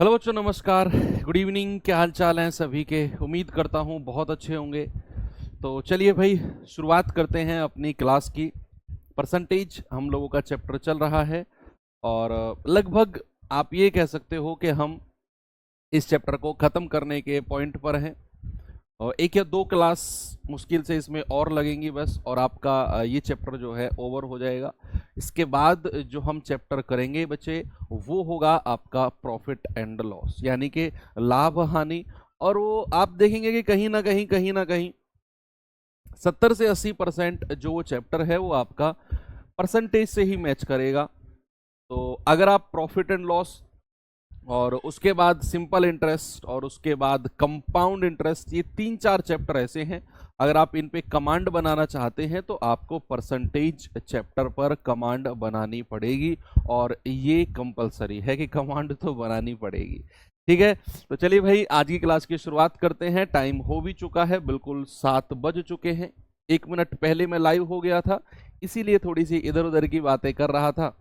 Hello बच्चों, नमस्कार, good evening. क्या हाल चाल हैं सभी के? उम्मीद करता हूँ बहुत अच्छे होंगे। तो चलिए भाई, शुरुआत करते हैं अपनी क्लास की। परसेंटेज हम लोगों का चैप्टर चल रहा है और लगभग आप ये कह सकते हो कि हम इस चैप्टर को ख़त्म करने के पॉइंट पर हैं और एक या दो क्लास मुश्किल से इसमें और लगेंगी बस, और आपका ये चैप्टर जो है ओवर हो जाएगा। इसके बाद जो हम चैप्टर करेंगे बच्चे, वो होगा आपका प्रॉफिट एंड लॉस, यानी कि लाभ हानि। और वो आप देखेंगे कि कहीं ना कहीं 70 से 80% जो वो चैप्टर है वो आपका परसेंटेज से ही मैच करेगा। तो अगर आप प्रॉफिट एंड लॉस और उसके बाद सिंपल इंटरेस्ट और उसके बाद कंपाउंड इंटरेस्ट, ये 3-4 चैप्टर ऐसे हैं, अगर आप इन पे कमांड बनाना चाहते हैं तो आपको परसेंटेज चैप्टर पर कमांड बनानी पड़ेगी, और ये कंपलसरी है कि कमांड तो बनानी पड़ेगी। ठीक है, तो चलिए भाई आज की क्लास की शुरुआत करते हैं। टाइम हो भी चुका है, बिल्कुल 7 बज चुके हैं। 1 मिनट पहले मैं लाइव हो गया था, इसीलिए थोड़ी सी इधर उधर की बातें कर रहा था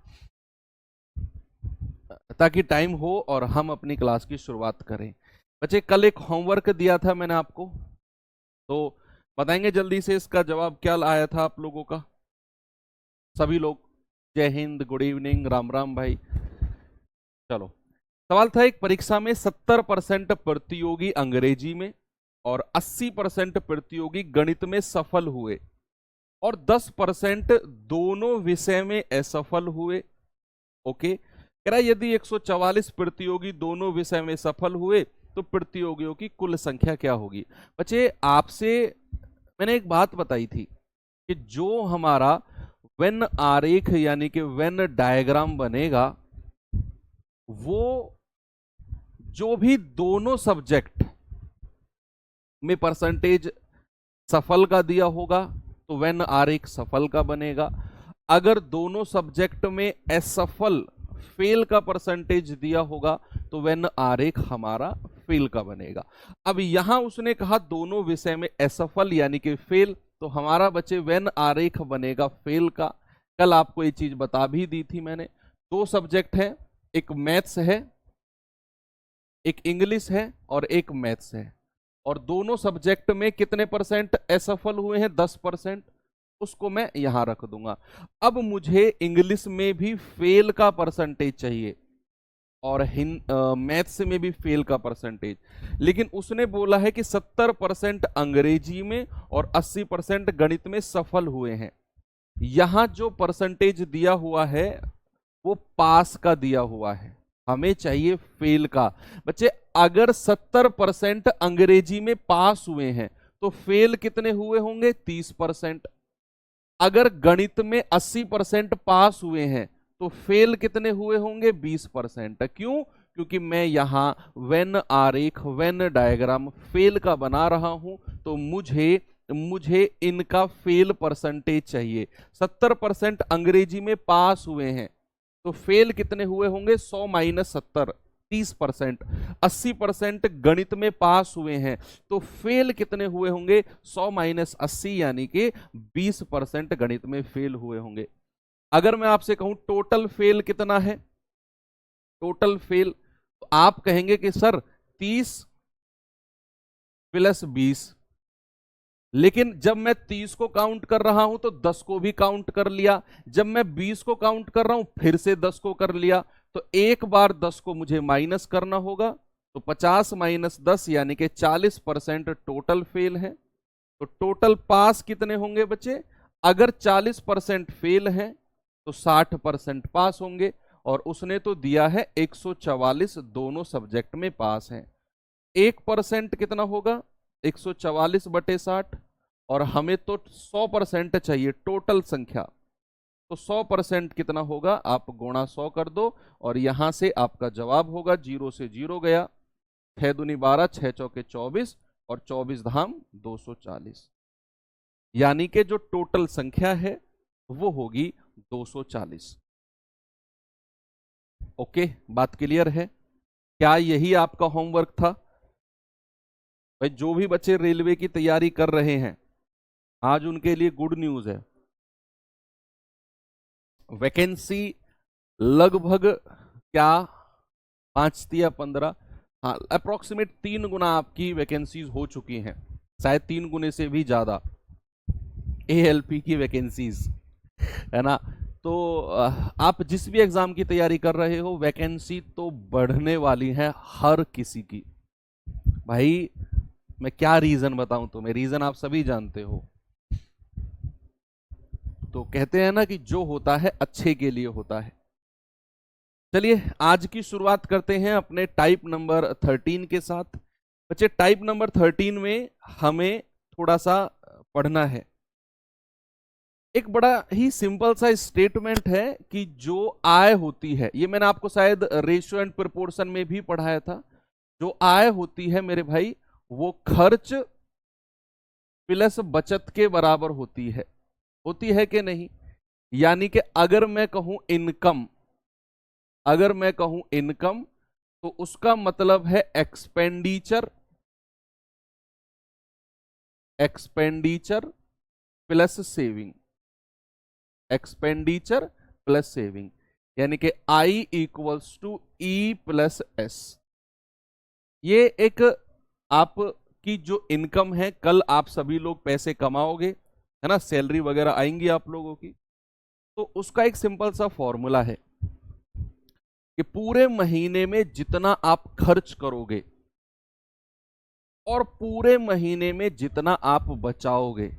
ताकि टाइम हो और हम अपनी क्लास की शुरुआत करें। बच्चे, कल एक होमवर्क दिया था मैंने आपको, तो बताएंगे जल्दी से इसका जवाब क्या आया था आप लोगों का? सभी लोग जय हिंद, गुड इवनिंग, राम राम भाई। चलो, सवाल था, एक परीक्षा में 70% प्रतियोगी अंग्रेजी में और 80% प्रतियोगी गणित में सफल हुए और 10% दोनों विषय में असफल हुए। ओके, कह रहा है यदि 144 प्रतियोगी दोनों विषय में सफल हुए तो प्रतियोगियों की कुल संख्या क्या होगी? बच्चे, आपसे मैंने एक बात बताई थी कि जो हमारा वेन आरेख यानी कि वेन डायग्राम बनेगा, वो जो भी दोनों सब्जेक्ट में परसेंटेज सफल का दिया होगा तो वेन आरेख सफल का बनेगा। अगर दोनों सब्जेक्ट में असफल फेल का परसेंटेज दिया होगा तो वेन आरेख हमारा फेल का बनेगा। अब यहां उसने कहा दोनों विषय में असफल यानी कि फेल, तो हमारा बच्चे वेन आरेख बनेगा फेल का। कल आपको ये चीज बता भी दी थी मैंने। दो सब्जेक्ट है, एक मैथ्स है, एक इंग्लिश है और एक मैथ्स है, और दोनों सब्जेक्ट में कितने परसेंट असफल हुए हैं? 10%। उसको मैं यहां रख दूंगा। अब मुझे इंग्लिश में भी फेल का परसेंटेज चाहिए और मैथ्स में भी फेल का परसेंटेज, लेकिन उसने बोला है कि 70% अंग्रेजी में और 80% गणित में सफल हुए हैं। यहां जो परसेंटेज दिया हुआ है वो पास का दिया हुआ है, हमें चाहिए फेल का। बच्चे, अगर 70% अंग्रेजी में पास हुए हैं तो फेल कितने हुए होंगे? 30%। अगर गणित में 80% पास हुए हैं तो फेल कितने हुए होंगे? 20%। क्यों? क्योंकि मैं यहां वेन आरेख, वेन डायग्राम फेल का बना रहा हूं, तो मुझे मुझे इनका फेल परसेंटेज चाहिए। 70% अंग्रेजी में पास हुए हैं तो फेल कितने हुए होंगे? 100 माइनस 70, 30%। 80% गणित में पास हुए हैं तो फेल कितने हुए होंगे? 100 माइनस 80 यानी कि 20% गणित में फेल हुए होंगे। अगर मैं आपसे कहूं टोटल फेल कितना है, टोटल फेल, तो आप कहेंगे कि सर 30 प्लस 20। लेकिन जब मैं 30 को काउंट कर रहा हूं तो 10 को भी काउंट कर लिया, जब मैं 20 को काउंट कर रहा हूं फिर से 10 को कर लिया, तो एक बार 10 को मुझे माइनस करना होगा। तो 50 माइनस 10 यानी कि 40% टोटल फेल है। तो टोटल पास कितने होंगे बच्चे? अगर 40% फेल है तो 60% पास होंगे, और उसने तो दिया है 144 दोनों सब्जेक्ट में पास हैं। 1% कितना होगा? 144/60, और हमें तो 100% चाहिए टोटल संख्या। तो 100% कितना होगा? आप गुणा 100 कर दो और यहां से आपका जवाब होगा, 0 से 0 गया, 6 दूनी 12, 6 चौके 24 और 24 धाम 240, यानी कि जो टोटल संख्या है वो होगी 240। ओके, बात क्लियर है? क्या यही आपका होमवर्क था? भाई, जो भी बच्चे रेलवे की तैयारी कर रहे हैं आज उनके लिए गुड न्यूज है। वैकेंसी लगभग क्या 5 तिया 15, हाँ अप्रोक्सीमेट 3 गुना आपकी वैकेंसीज हो चुकी हैं, शायद 3 गुने से भी ज्यादा ALP की वैकेंसीज, है ना। तो आप जिस भी एग्जाम की तैयारी कर रहे हो, वैकेंसी तो बढ़ने वाली है हर किसी की। भाई मैं क्या रीजन बताऊं तुम्हें, रीजन आप सभी जानते हो। तो कहते हैं ना कि जो होता है अच्छे के लिए होता है। चलिए आज की शुरुआत करते हैं अपने टाइप नंबर 13 के साथ। बच्चे टाइप नंबर 13 में हमें थोड़ा सा पढ़ना है। एक बड़ा ही सिंपल सा स्टेटमेंट है कि जो आय होती है, ये मैंने आपको शायद रेशियो एंड प्रोपोर्शन में भी पढ़ाया था, जो आय होती है मेरे भाई वो खर्च प्लस बचत के बराबर होती है कि नहीं। यानी कि अगर मैं कहूं इनकम, अगर मैं कहूं इनकम तो उसका मतलब है expenditure, expenditure plus saving, expenditure plus saving, यानी कि I equals to E plus S। ये एक आपकी जो इनकम है, कल आप सभी लोग पैसे कमाओगे, है ना, सैलरी वगैरह आएंगी आप लोगों की, तो उसका एक सिंपल सा फॉर्मूला है कि पूरे महीने में जितना आप खर्च करोगे और पूरे महीने में जितना आप बचाओगे,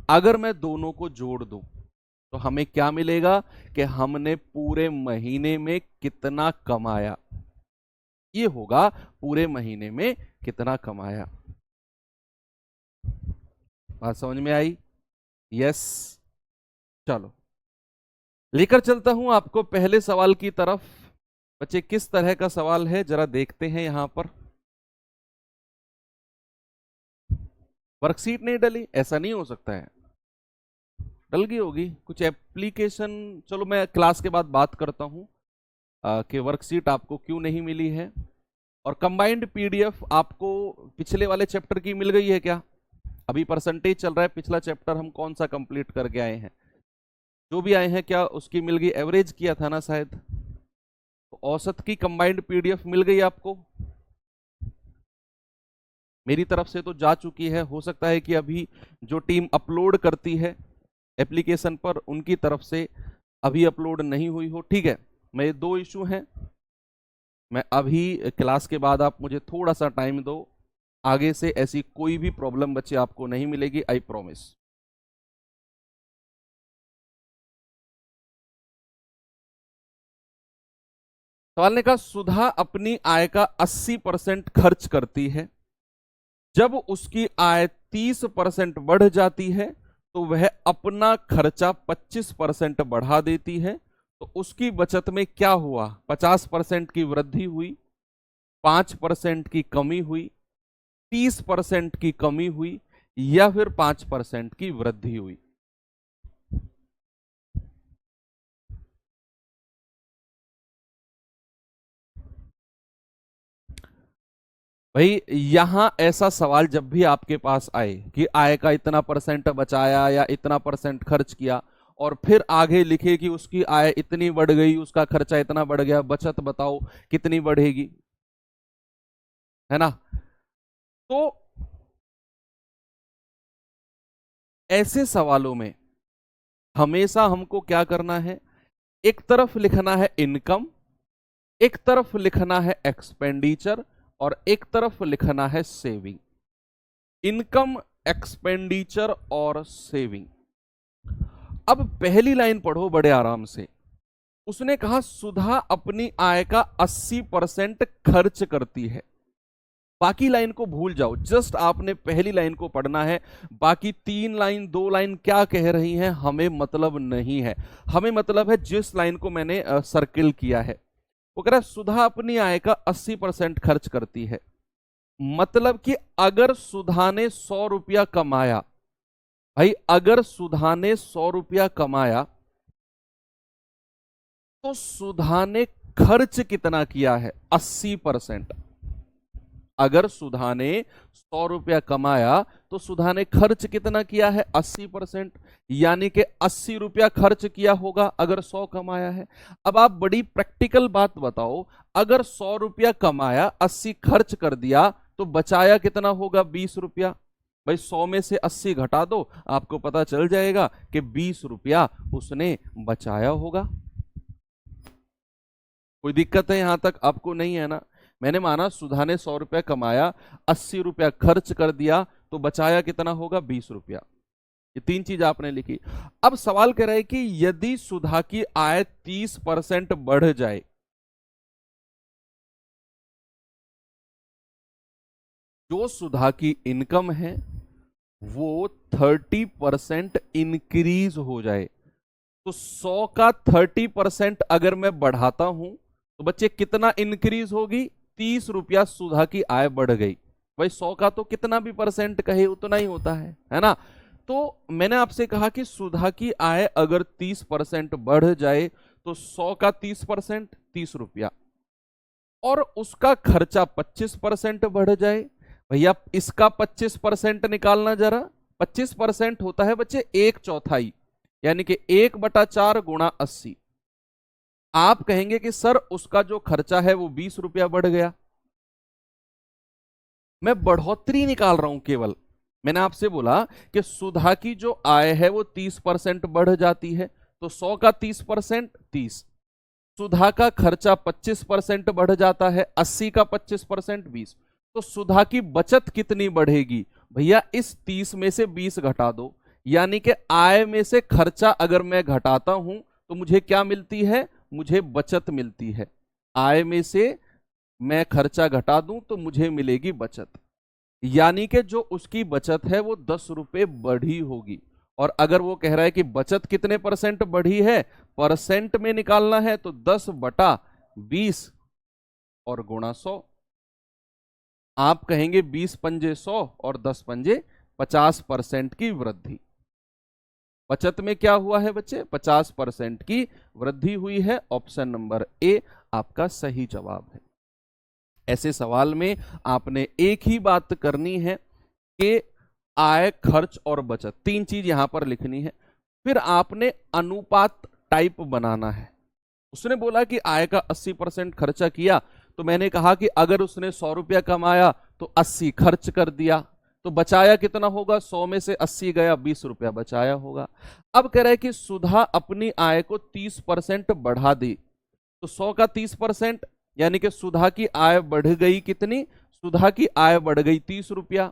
अगर मैं दोनों को जोड़ दूं तो हमें क्या मिलेगा कि हमने पूरे महीने में कितना कमाया। ये होगा पूरे महीने में कितना कमाया। बात समझ में आई? यस। चलो लेकर चलता हूं आपको पहले सवाल की तरफ। बच्चे किस तरह का सवाल है जरा देखते हैं। यहां पर वर्कशीट नहीं डली, ऐसा नहीं हो सकता है, डल गई होगी कुछ एप्लीकेशन। चलो मैं क्लास के बाद बात करता हूं कि वर्कशीट आपको क्यों नहीं मिली है। और कंबाइंड PDF आपको पिछले वाले चैप्टर की मिल गई है क्या? अभी परसेंटेज चल रहा है, पिछला चैप्टर हम कौन सा कंप्लीट करके आए हैं, जो भी आए हैं क्या उसकी मिल गई? एवरेज किया था ना शायद, तो औसत की कंबाइंड PDF मिल गई आपको? मेरी तरफ से तो जा चुकी है, हो सकता है कि अभी जो टीम अपलोड करती है एप्लीकेशन पर उनकी तरफ से अभी अपलोड नहीं हुई हो। ठीक है, मैं 2 इशू हैं, मैं अभी क्लास के बाद आप मुझे थोड़ा सा टाइम दो, आगे से ऐसी कोई भी प्रॉब्लम बच्चे आपको नहीं मिलेगी, आई प्रॉमिस। सवाल ने कहा सुधा अपनी आय का 80% खर्च करती है, जब उसकी आय 30% बढ़ जाती है तो वह अपना खर्चा 25% बढ़ा देती है, तो उसकी बचत में क्या हुआ? 50% की वृद्धि हुई, 5% की कमी हुई, 30% की कमी हुई, या फिर 5% की वृद्धि हुई? भाई यहां ऐसा सवाल जब भी आपके पास आए कि आय का इतना % बचाया या इतना % खर्च किया, और फिर आगे लिखे कि उसकी आय इतनी बढ़ गई, उसका खर्चा इतना बढ़ गया, बचत बताओ कितनी बढ़ेगी, है ना। तो ऐसे सवालों में हमेशा हमको क्या करना है? एक तरफ लिखना है इनकम, एक तरफ लिखना है एक्सपेंडिचर, और एक तरफ लिखना है सेविंग। इनकम, एक्सपेंडिचर और सेविंग। अब पहली लाइन पढ़ो बड़े आराम से। उसने कहा सुधा अपनी आय का 80% खर्च करती है। बाकी लाइन को भूल जाओ, जस्ट आपने पहली लाइन को पढ़ना है। बाकी 3 लाइन 2 लाइन क्या कह रही हैं हमें मतलब नहीं है, हमें मतलब है जिस लाइन को मैंने सर्किल किया है। वो कह रहा है सुधा अपनी आय का 80% खर्च करती है, मतलब कि अगर सुधा ने 100 रुपया कमाया, भाई अगर सुधा ने 100 रुपया कमाया तो सुधा ने खर्च कितना किया है? 80%। अगर सुधा ने 100 रुपया कमाया तो सुधा ने खर्च कितना किया है 80%, यानी कि 80 रुपया खर्च किया होगा अगर 100 कमाया है। अब आप बड़ी प्रैक्टिकल बात बताओ, अगर 100 रुपया कमाया 80 खर्च कर दिया तो बचाया कितना होगा 20 रुपया। भाई 100 में से 80 घटा दो, आपको पता चल जाएगा कि 20 रुपया उसने बचाया होगा। कोई दिक्कत है यहां तक आपको? नहीं है ना। मैंने माना सुधा ने 100 रुपया कमाया, 80 रुपया खर्च कर दिया, तो बचाया कितना होगा 20 रुपया। ये तीन चीज आपने लिखी। अब सवाल कह रहा है कि यदि सुधा की आय 30% बढ़ जाए, जो सुधा की इनकम है वो 30% इंक्रीज हो जाए, तो 100 का 30% अगर मैं बढ़ाता हूं तो बच्चे कितना इंक्रीज होगी? 30 रुपया सुधा की आय बढ़ गई। भाई 100 का तो कितना भी परसेंट कहे उतना ही होता है ना। तो मैंने आपसे कहा कि सुधा की आय अगर 30% बढ़ जाए तो 100 का 30% 30 रुपया, और उसका खर्चा 25% बढ़ जाए। भैया इसका 25% निकालना जरा। 25% होता है बच्चे 1/4, यानी कि 1/4 गुणा 80। आप कहेंगे कि सर उसका जो खर्चा है वो 20 रुपया बढ़ गया। मैं बढ़ोतरी निकाल रहा हूं केवल। मैंने आपसे बोला कि सुधा की जो आय है वो 30% बढ़ जाती है, तो 100 का 30% 30। सुधा का खर्चा 25% बढ़ जाता है, 80 का 25% 20। तो सुधा की बचत कितनी बढ़ेगी? भैया इस 30 में से 20 घटा दो, यानी कि आय में से खर्चा अगर मैं घटाता हूं तो मुझे क्या मिलती है? मुझे बचत मिलती है। आय में से मैं खर्चा घटा दूं तो मुझे मिलेगी बचत, यानी कि जो उसकी बचत है वो 10 रुपए बढ़ी होगी। और अगर वो कह रहा है कि बचत कितने परसेंट बढ़ी है, परसेंट में निकालना है, तो 10/20 और गुणा 100। आप कहेंगे 20 पंजे 100 और 10 पंजे 50% की वृद्धि। बचत में क्या हुआ है बच्चे? 50% की वृद्धि हुई है। ऑप्शन नंबर ए आपका सही जवाब है। ऐसे सवाल में आपने एक ही बात करनी है कि आय, खर्च और बचत, तीन चीज यहां पर लिखनी है। फिर आपने अनुपात टाइप बनाना है। उसने बोला कि आय का 80% खर्चा किया, तो मैंने कहा कि अगर उसने 100 रुपया कमाया तो 80 खर्च कर दिया, तो बचाया कितना होगा? 100 में से 80 गया, 20 रुपया बचाया होगा। अब कह रहा है कि सुधा अपनी आय को 30% बढ़ा दी, तो 100 का 30%, यानी कि सुधा की आय बढ़ गई कितनी? सुधा की आय बढ़ गई 30 रुपया,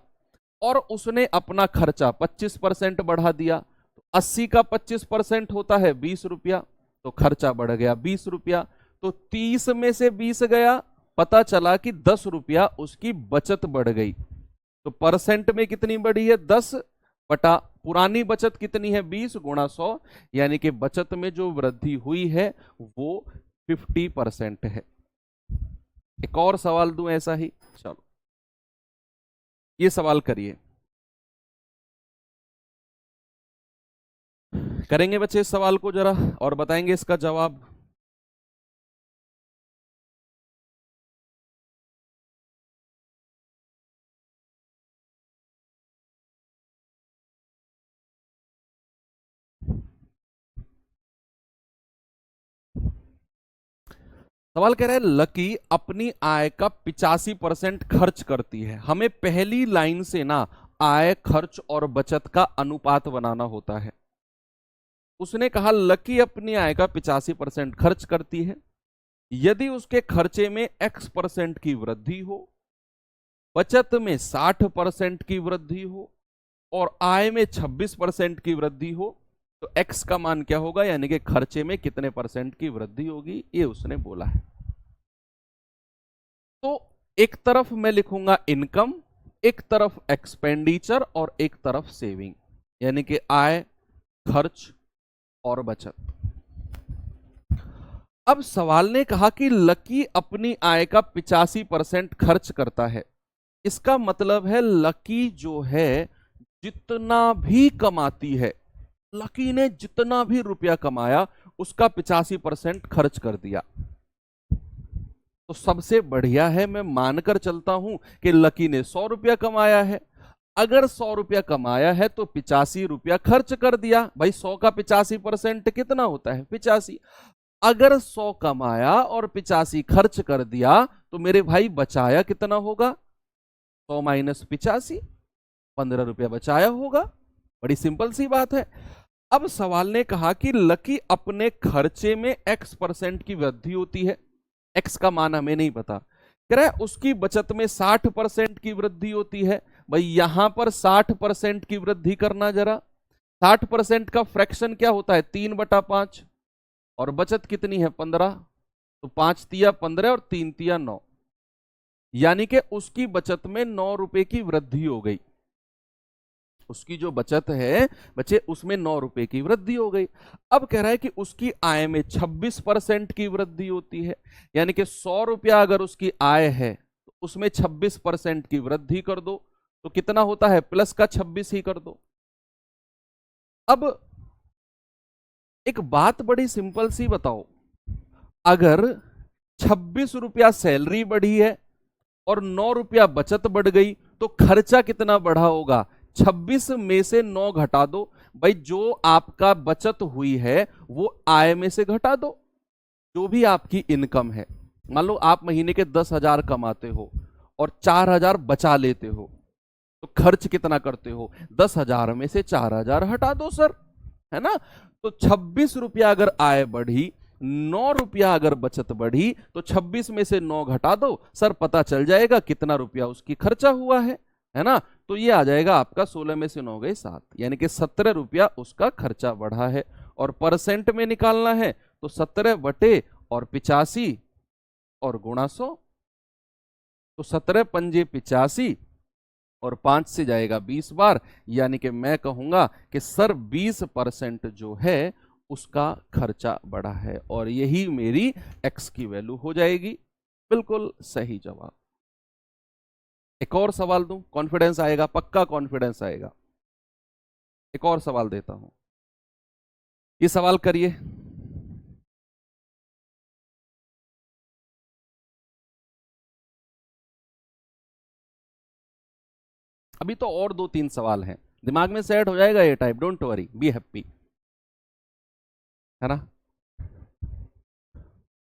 और उसने अपना खर्चा 25% बढ़ा दिया, तो 80 का 25% होता है 20 रुपया, तो खर्चा बढ़ गया 20 रुपया। तो 30 में से 20 गया, पता चला कि 10 रुपया उसकी बचत बढ़ गई। तो परसेंट में कितनी बढ़ी है? 10 बटा पुरानी बचत कितनी है? 20 गुणा 100, यानी कि बचत में जो वृद्धि हुई है वो 50% है। एक और सवाल दूं ऐसा ही, चलो ये सवाल करिए। करेंगे बच्चे इस सवाल को जरा और बताएंगे इसका जवाब। सवाल कह रहा है लकी अपनी आय का 85% खर्च करती है। हमें पहली लाइन से ना आय, खर्च और बचत का अनुपात बनाना होता है। उसने कहा लकी अपनी आय का 85% खर्च करती है। यदि उसके खर्चे में x% की वृद्धि हो, बचत में 60% की वृद्धि हो और आय में 26% की वृद्धि हो, तो x का मान क्या होगा? यानी कि खर्चे में कितने परसेंट की वृद्धि होगी, ये उसने बोला है। तो एक तरफ मैं लिखूंगा इनकम, एक तरफ एक्सपेंडिचर और एक तरफ सेविंग, यानी कि आय, खर्च और बचत। अब सवाल ने कहा कि लकी अपनी आय का 85% खर्च करता है। इसका मतलब है लकी जो है जितना भी कमाती है, लकी ने जितना भी रुपया कमाया उसका 85% खर्च कर दिया। तो सबसे बढ़िया है, मैं मानकर चलता हूं कि लकी ने 100 रुपया कमाया है, अगर 100 रुपया कमाया है तो 85 रुपया खर्च कर दिया। भाई 100 का 85% कितना होता है? 85। अगर 100 कमाया और 85 खर्च कर दिया तो मेरे भाई बचाया कितना होगा? 100 माइनस 85, 15 रुपया बचाया होगा। बड़ी सिंपल सी बात है। अब सवाल ने कहा कि लकी अपने खर्चे में x% की वृद्धि होती है। x का मान हमें नहीं पता। कह रहा है उसकी बचत में 60% की वृद्धि होती है। भाई यहां पर 60% की वृद्धि करना जरा। 60% का फ्रैक्शन क्या होता है? 3/5। और बचत कितनी है? 15। तो 5 तिया 15 और 3 तिया 9, यानी कि उसकी बचत में 9 रुपए की वृद्धि हो गई। उसकी जो बचत है बच्चे उसमें 9 रुपए की वृद्धि हो गई। अब कह रहा है कि उसकी आय में 26% की वृद्धि होती है, यानी कि 100 रुपया अगर उसकी आय है तो उसमें 26% की वृद्धि कर दो तो कितना होता है? प्लस का 26 ही कर दो। अब एक बात बड़ी सिंपल सी बताओ, अगर 26 रुपया सैलरी बढ़ी है और 9 रुपया बचत बढ़ गई तो खर्चा कितना बढ़ा होगा? 26 में से 9 घटा दो। भाई जो आपका बचत हुई है वो आय में से घटा दो। जो भी आपकी इनकम है, मान लो आप महीने के 10,000 कमाते हो और 4,000 बचा लेते हो, तो खर्च कितना करते हो? 10,000 में से 4,000 हटा दो सर, है ना? तो 26 रुपया अगर आय बढ़ी, 9 रुपया अगर बचत बढ़ी, तो 26 में से 9 घटा दो सर, पता चल जाएगा कितना रुपया उसकी खर्चा हुआ है ना? तो ये आ जाएगा आपका 16 में से 9 गए 7, यानी कि 17 रुपया उसका खर्चा बढ़ा है। और परसेंट में निकालना है तो 17 बटे और 85 और गुणा 100, तो 17 पंजे 85 और 5 से जाएगा 20 बार, यानी कि मैं कहूंगा कि सर 20% जो है उसका खर्चा बढ़ा है, और यही मेरी x की वैल्यू हो जाएगी। बिल्कुल सही जवाब। एक और सवाल दूं, कॉन्फिडेंस आएगा, पक्का कॉन्फिडेंस आएगा। एक और सवाल देता हूं, ये सवाल करिए। अभी तो और 2-3 सवाल हैं, दिमाग में सेट हो जाएगा ये type, don't worry, be happy, है ना?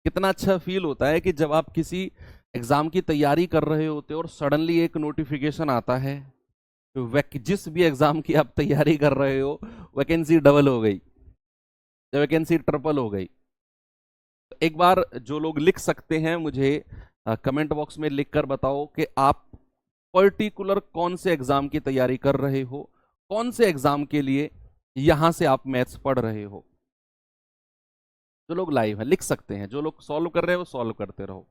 कितना अच्छा फील होता है कि जब आप किसी एग्जाम की तैयारी कर रहे होते हो और सडनली एक नोटिफिकेशन आता है, तो जिस भी एग्जाम की आप तैयारी कर रहे हो वैकेंसी डबल हो गई या वैकेंसी ट्रिपल हो गई। तो एक बार जो लोग लिख सकते हैं मुझे कमेंट बॉक्स में लिख कर बताओ कि आप पर्टिकुलर कौन से एग्जाम की तैयारी कर रहे हो, कौन से एग्जाम के लिए यहां से आप मैथ्स पढ़ रहे हो। जो लोग लाइव हैं लिख सकते हैं, जो लोग सॉल्व कर रहे हैं वो सॉल्व करते रहो।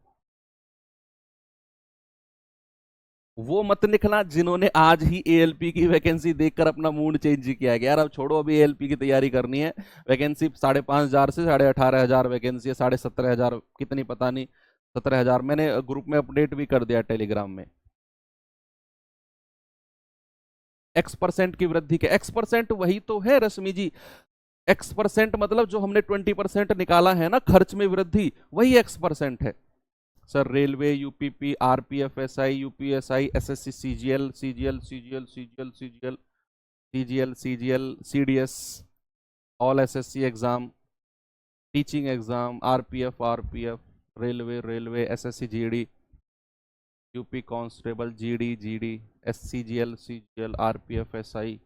वो मत लिखना जिन्होंने आज ही एएलपी की वैकेंसी देखकर अपना मूड चेंज किया कि यार अब छोड़ो, अभी एएलपी की तैयारी करनी है। वैकेंसी 5,500 से 18,500 वैकेंसी है, 17,500 कितनी पता नहीं, 17,000 मैंने ग्रुप में अपडेट भी कर दिया टेलीग्राम में। x% की वृद्धि के x% वही तो है रश्मि जी। x% मतलब जो हमने 20% निकाला है ना खर्च में वृद्धि, वही x% है sir. Railway, UPP, RPF, SI, UPSI, SSC, CGL, CGL, CGL, CGL, CGL, CGL, CGL, CDS, all SSC exam, teaching exam, RPF, RPF, railway, railway, SSC, GD, UP constable, GD, GD, SCGL, CGL, RPF, SI.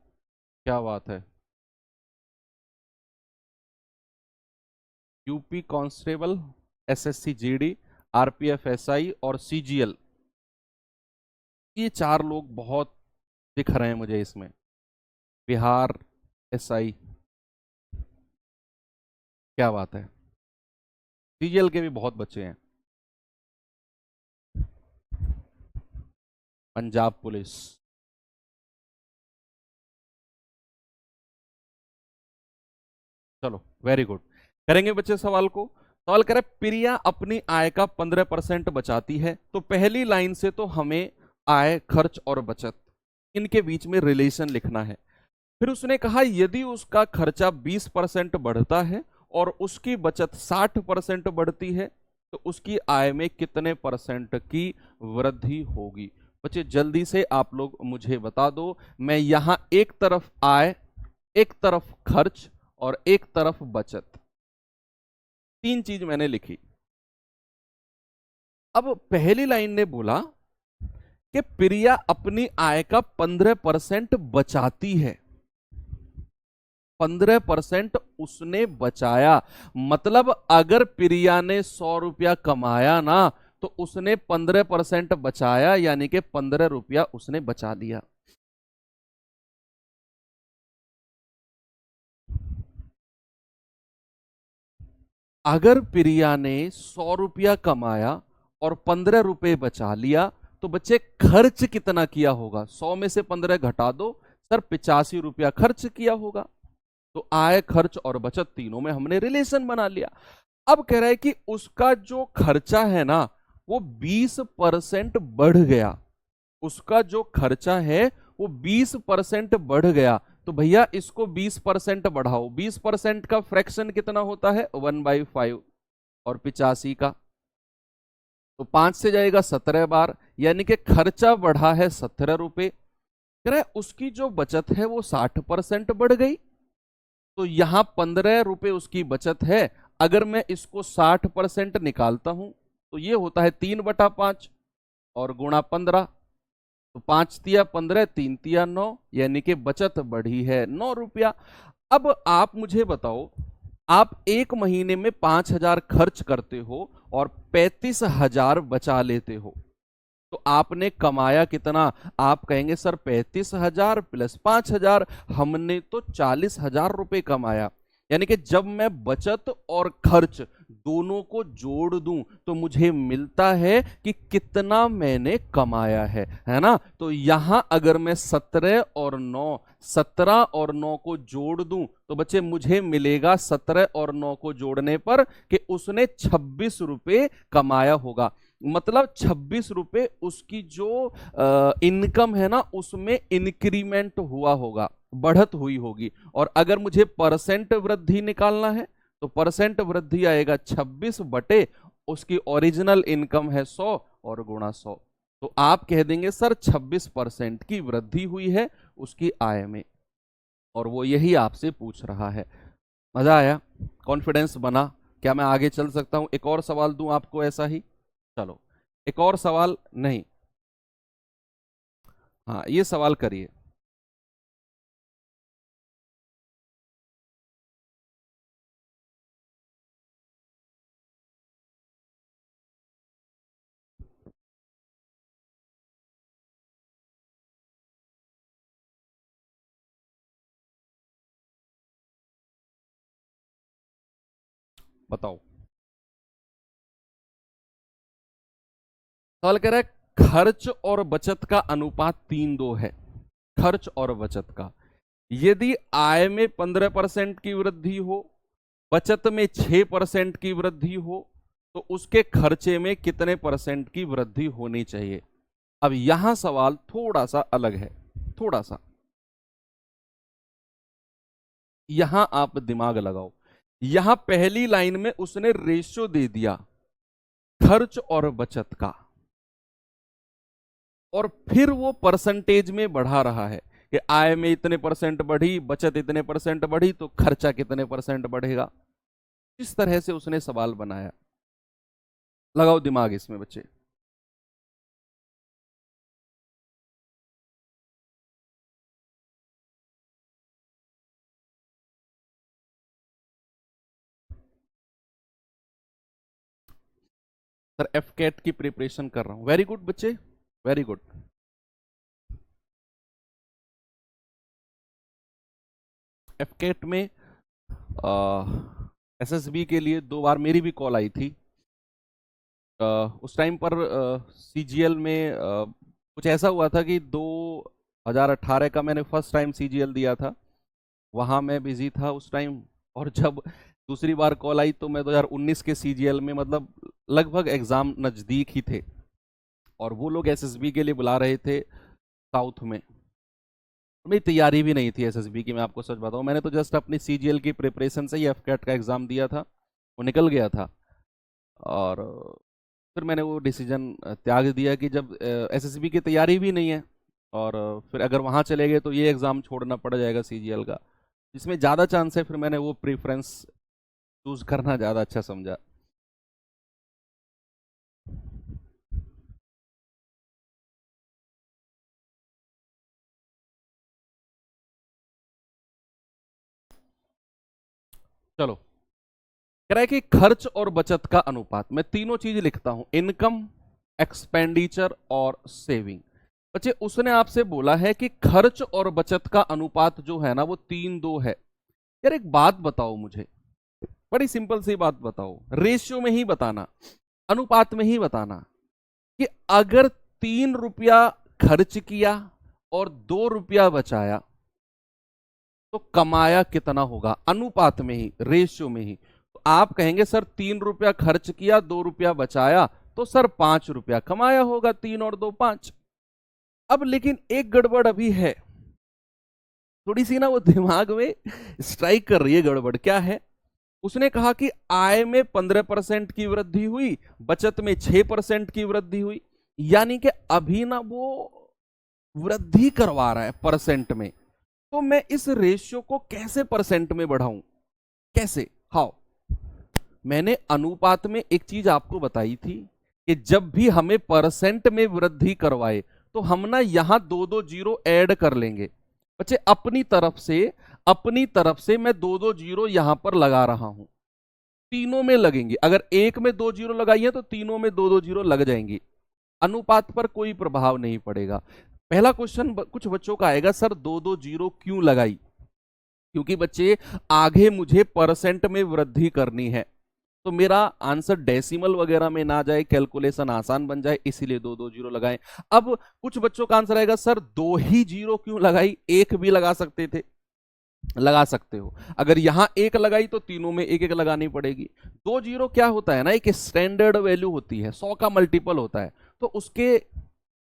क्या बात है, UP constable, SSC, GD, RPF, SI और CGL, ये 4 लोग बहुत दिख रहे हैं मुझे इसमें। बिहार एसआई, क्या बात है। सीजीएल के भी बहुत बच्चे हैं। पंजाब पुलिस, चलो वेरी गुड। करेंगे बच्चे सवाल को। सवाल करें, प्रिया अपनी आय का 15% बचाती है। तो पहली लाइन से तो हमें आय, खर्च और बचत इनके बीच में रिलेशन लिखना है। फिर उसने कहा यदि उसका खर्चा 20% बढ़ता है और उसकी बचत 60% बढ़ती है तो उसकी आय में कितने परसेंट की वृद्धि होगी। बच्चे जल्दी से आप लोग मुझे बता दो। मैं यहां एक तरफ आय, एक तरफ खर्च और एक तरफ बचत, तीन चीज मैंने लिखी। अब पहली लाइन ने बोला कि प्रिया अपनी आय का 15% बचाती है, 15% उसने बचाया। मतलब अगर प्रिया ने 100 रुपया कमाया ना, तो उसने 15% बचाया, यानी कि 15 रुपया उसने बचा दिया। अगर प्रिया ने 100 रुपया कमाया और 15 रुपए बचा लिया, तो बच्चे खर्च कितना किया होगा? 100 में से 15 घटा दो सर, 85 रुपया खर्च किया होगा। तो आय, खर्च और बचत तीनों में हमने रिलेशन बना लिया। अब कह रहा है कि उसका जो खर्चा है ना, वो 20% बढ़ गया। उसका जो खर्चा है वो 20% बढ़ गया। तो भैया इसको 20% बढ़ाओ। 20% का फ्रैक्शन कितना होता है? 1/5। और 85 का तो 5 से जाएगा 17 बार, यानी कि खर्चा बढ़ा है 17 रुपए। कह रहा है उसकी जो बचत है वो 60% बढ़ गई। तो यहां 15 रुपए उसकी बचत है। अगर मैं इसको 60% निकालता हूं तो ये होता है 3/5 और गुणा 15। तो 5 तिया 15, 3 तिया 9, यानी कि बचत बढ़ी है 9 रुपया। अब आप मुझे बताओ, आप एक महीने में 5,000 खर्च करते हो और 35,000 बचा लेते हो, तो आपने कमाया कितना? आप कहेंगे सर 35,000 प्लस 5,000, हमने तो 40,000 रुपए कमाया। यानी कि जब मैं बचत और खर्च दोनों को जोड़ दूं तो मुझे मिलता है कि कितना मैंने कमाया है ना। तो यहां अगर मैं 17 और 9 को जोड़ दूं तो बच्चे मुझे मिलेगा 17 और 9 को जोड़ने पर कि उसने 26 रुपए कमाया होगा। मतलब 26 रुपए उसकी जो इनकम है ना, उसमें इंक्रीमेंट हुआ होगा, बढ़त हुई होगी। और अगर मुझे परसेंट वृद्धि निकालना है तो परसेंट वृद्धि आएगा 26 बटे उसकी ओरिजिनल इनकम है 100 और गुणा 100। तो आप कह देंगे सर 26% की वृद्धि हुई है उसकी आय में, और वो यही आपसे पूछ रहा है। मजा आया? कॉन्फिडेंस बना? क्या मैं आगे चल सकता हूं? एक और सवाल दूं आपको ऐसा ही? चलो एक और सवाल। नहीं, हाँ ये सवाल करिए। बताओ। सवाल कह रहा है खर्च और बचत का अनुपात 3:2 है। खर्च और बचत का, यदि आय में 15% की वृद्धि हो, बचत में 6% की वृद्धि हो, तो उसके खर्चे में कितने परसेंट की वृद्धि होनी चाहिए? अब यहां सवाल थोड़ा सा अलग है, थोड़ा सा। यहां आप दिमाग लगाओ। यहां पहली लाइन में उसने रेशियो दे दिया खर्च और बचत का, और फिर वो परसेंटेज में बढ़ा रहा है कि आय में इतने परसेंट बढ़ी, बचत इतने परसेंट बढ़ी, तो खर्चा कितने परसेंट बढ़ेगा। इस तरह से उसने सवाल बनाया। लगाओ दिमाग इसमें बच्चे। सर एफ कैट की प्रिपरेशन कर रहा हूं। वेरी गुड बच्चे, वेरी गुड। एफ कैट में एसएसबी के लिए 2 बार मेरी भी कॉल आई थी। उस टाइम पर सीजीएल में कुछ ऐसा हुआ था कि 2018 का मैंने फर्स्ट टाइम सीजीएल दिया था, वहाँ मैं बिजी था उस टाइम। और जब दूसरी बार कॉल आई तो मैं 2019 के सीजीएल में, मतलब लगभग एग्ज़ाम नज़दीक ही थे, और वो लोग एसएसबी के लिए बुला रहे थे साउथ में। मेरी तैयारी भी नहीं थी एसएसबी की, मैं आपको सच बताऊं। मैंने तो जस्ट अपनी सीजीएल की प्रिपरेशन से ही एफ कैट का एग्ज़ाम दिया था, वो निकल गया था। और फिर मैंने वो डिसीजन त्याग दिया कि जब एसएसबी की तैयारी भी नहीं है और फिर अगर वहाँ चले गए तो ये एग्ज़ाम छोड़ना पड़ जाएगा सीजीएल का, जिसमें ज़्यादा चांस है, फिर मैंने वो प्रेफरेंस चूज करना ज़्यादा अच्छा समझा। चलो, कह रहा है कि खर्च और बचत का अनुपात, मैं तीनों चीज लिखता हूं, इनकम, एक्सपेंडिचर और सेविंग। बच्चे उसने आपसे बोला है कि खर्च और बचत का अनुपात जो है ना वो 3:2 है। यार एक बात बताओ मुझे, बड़ी सिंपल सी बात बताओ, रेशियो में ही बताना, अनुपात में ही बताना, कि अगर 3 रुपया खर्च किया और 2 रुपया बचाया तो कमाया कितना होगा, अनुपात में ही, रेशियो में ही। तो आप कहेंगे सर 3 रुपया खर्च किया 2 रुपया बचाया तो सर 5 रुपया कमाया होगा, 3 और 2 5। अब लेकिन एक गड़बड़ अभी है, थोड़ी सी ना वो दिमाग में स्ट्राइक कर रही है गड़बड़। क्या है? उसने कहा कि आय में 15% की वृद्धि हुई, बचत में 6% की वृद्धि हुई, यानी कि अभी ना वो वृद्धि करवा रहा है परसेंट में। तो मैं इस रेशियो को कैसे परसेंट में बढ़ाऊं, कैसे, हाउ? मैंने अनुपात में एक चीज आपको बताई थी कि जब भी हमें परसेंट में वृद्धि करवाए तो हम ना यहां 2-2 जीरो ऐड कर लेंगे। बच्चे अपनी तरफ से मैं 2-2 जीरो यहां पर लगा रहा हूं, तीनों में लगेंगे। अगर एक में 2 जीरो लगाई तो तीनों में 2-2 जीरो लग जाएंगी, अनुपात पर कोई प्रभाव नहीं पड़ेगा। पहला क्वेश्चन कुछ बच्चों का आएगा, सर 2-2 जीरो क्यों लगाई? क्योंकि बच्चे आगे मुझे परसेंट में वृद्धि करनी है, तो मेरा आंसर डेसिमल वगैरह में ना जाए, कैलकुलेशन आसान बन जाए, इसीलिए 2-2 जीरो लगाए। अब कुछ बच्चों का आंसर आएगा, सर 2 ही जीरो क्यों लगाई, एक भी लगा सकते थे। लगा सकते हो, अगर यहां एक लगाई तो तीनों में एक एक लगानी पड़ेगी। 2 जीरो क्या होता है ना, एक स्टैंडर्ड वैल्यू होती है, 100 का मल्टीपल होता है, तो उसके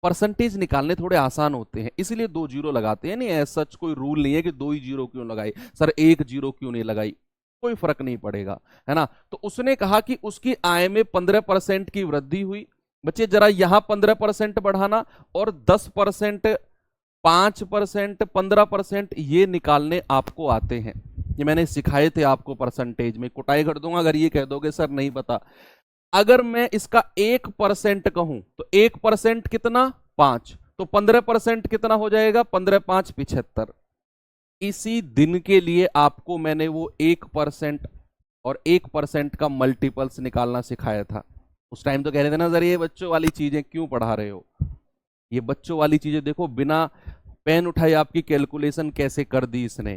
परसेंटेज निकालने थोड़े आसान होते हैं, इसलिए 2 जीरो लगाते हैं। नहीं ऐसा सच कोई रूल नहीं है कि 2 ही जीरो क्यों लगाई, सर 1 जीरो क्यों नहीं लगाई, कोई फर्क नहीं पड़ेगा, है ना। तो उसने कहा कि उसकी आय में 15% की वृद्धि हुई। बच्चे जरा यहां 15% बढ़ाना और 10%, 5%, 15% ये निकालने आपको आते हैं, ये मैंने सिखाए थे आपको परसेंटेज में, कुटाई कर दूंगा अगर ये कह दोगे सर नहीं पता। अगर मैं इसका 1% कहूं तो 1% कितना, 5, तो 15% कितना हो जाएगा, 15×5 75। इसी दिन के लिए आपको मैंने वो 1% और 1% का मल्टीपल्स निकालना सिखाया था। उस टाइम तो कह रहे थे ना सर ये बच्चों वाली चीजें क्यों पढ़ा रहे हो, ये बच्चों वाली चीजें देखो, बिना पेन उठाए आपकी कैलकुलेशन कैसे कर दी इसने,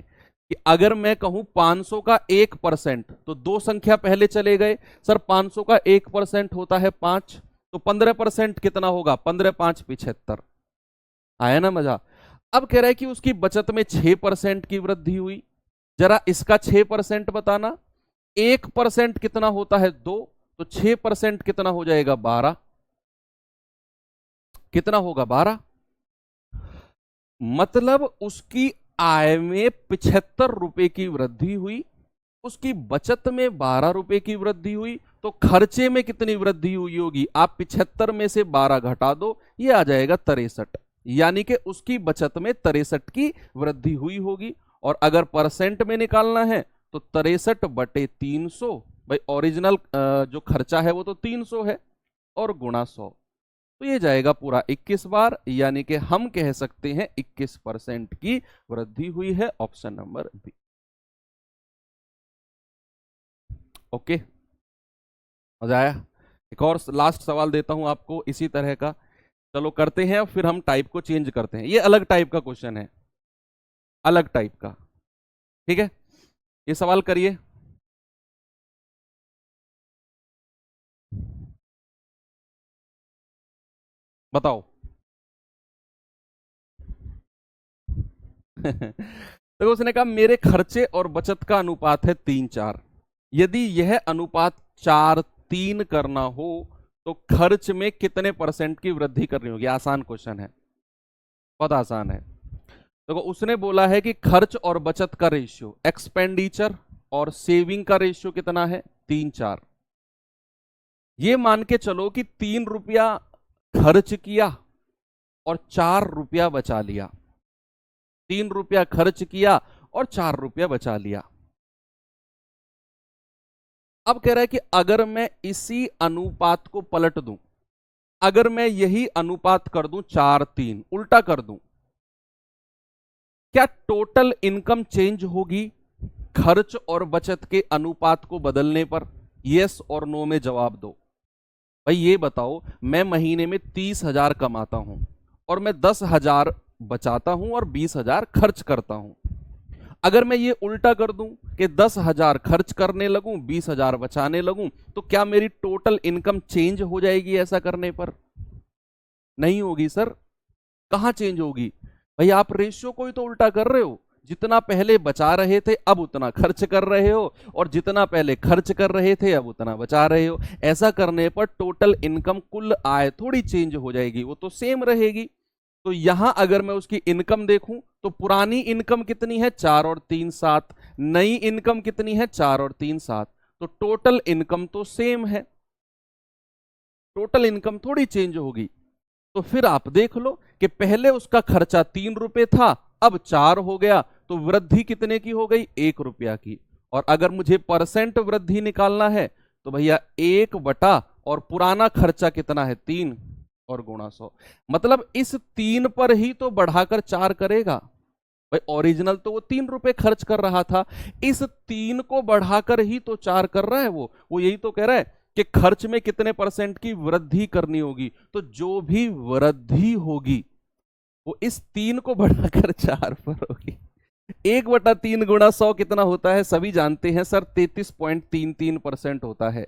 कि अगर मैं कहूं 500 का 1% तो 2 संख्या पहले चले गए, सर 500 का 1% होता है 5, तो 15% कितना होगा, 15×5 75। आया ना मजा? अब कह रहा है कि उसकी बचत में 6% की वृद्धि हुई, जरा इसका 6% बताना। 1% कितना होता है 2, तो 6% कितना हो जाएगा 12, कितना होगा 12। मतलब उसकी आय में 75 रुपए की वृद्धि हुई, उसकी बचत में 12 रुपए की वृद्धि हुई, तो खर्चे में कितनी वृद्धि हुई होगी, आप 75 में से 12 घटा दो, ये आ जाएगा 63, यानी कि उसकी बचत में 63 की वृद्धि हुई होगी। और अगर परसेंट में निकालना है तो 63/300, भाई ओरिजिनल जो खर्चा है वो तो 300 है, और गुणा 100, तो ये जाएगा पूरा 21 बार, यानी कि हम कह सकते हैं 21% की वृद्धि हुई है, ऑप्शन नंबर बी। ओके, मजा आया? एक और लास्ट सवाल देता हूं आपको इसी तरह का, चलो करते हैं, फिर हम टाइप को चेंज करते हैं, ये अलग टाइप का क्वेश्चन है, अलग टाइप का, ठीक है। ये सवाल करिए। बताओ। तो उसने कहा मेरे खर्चे और बचत का अनुपात है 3:4, यदि यह अनुपात 4:3 करना हो तो खर्च में कितने परसेंट की वृद्धि करनी होगी। आसान क्वेश्चन है, बहुत आसान है। देखो उसने बोला है कि खर्च और बचत का रेशियो, एक्सपेंडिचर और सेविंग का रेशियो कितना है, 3:4। ये मान के चलो कि 3 रुपया खर्च किया और 4 रुपया बचा लिया। 3 रुपया खर्च किया और 4 रुपया बचा लिया। अब कह रहा है कि अगर मैं इसी अनुपात को पलट दूं, अगर मैं यही अनुपात कर दूं 4-3, उल्टा कर दूं, क्या टोटल इनकम चेंज होगी खर्च और बचत के अनुपात को बदलने पर? यस और नो में जवाब दो। भाई ये बताओ, मैं महीने में 30,000 कमाता हूं और मैं 10,000 बचाता हूं और 20,000 खर्च करता हूं। अगर मैं ये उल्टा कर दूं कि 10,000 खर्च करने लगूं, 20,000 बचाने लगूं, तो क्या मेरी टोटल इनकम चेंज हो जाएगी ऐसा करने पर? नहीं होगी सर। कहां चेंज होगी? भाई आप रेशियो को ही तो उल्टा कर रहे हो। जितना पहले बचा रहे थे अब उतना खर्च कर रहे हो, और जितना पहले खर्च कर रहे थे अब उतना बचा रहे हो। ऐसा करने पर टोटल इनकम, कुल आय थोड़ी चेंज हो जाएगी, वो तो सेम रहेगी। तो यहां अगर मैं उसकी इनकम देखूं तो पुरानी इनकम कितनी है? 4 और 3 7। नई इनकम कितनी है? 4 और 3 7। तो टोटल इनकम तो सेम है, टोटल इनकम थोड़ी चेंज होगी। तो फिर आप देख लो कि पहले उसका खर्चा 3 रुपए था, अब 4 हो गया, तो वृद्धि कितने की हो गई? 1 रुपया की। और अगर मुझे परसेंट वृद्धि निकालना है तो भैया 1 बटा, और पुराना खर्चा कितना है? 3, और गुणा 100। मतलब इस 3 पर ही तो बढ़ाकर 4 करेगा। भाई ओरिजिनल तो वो 3 रुपए खर्च कर रहा था, इस 3 को बढ़ाकर ही तो 4 कर रहा है वो यही तो कह रहा है कि खर्च में कितने परसेंट की वृद्धि करनी होगी। तो जो भी वृद्धि होगी वो इस 3 को बढ़ाकर 4 पर होगी। 1/3 गुणा 100 कितना होता है? सभी जानते हैं सर, 33.33% होता है।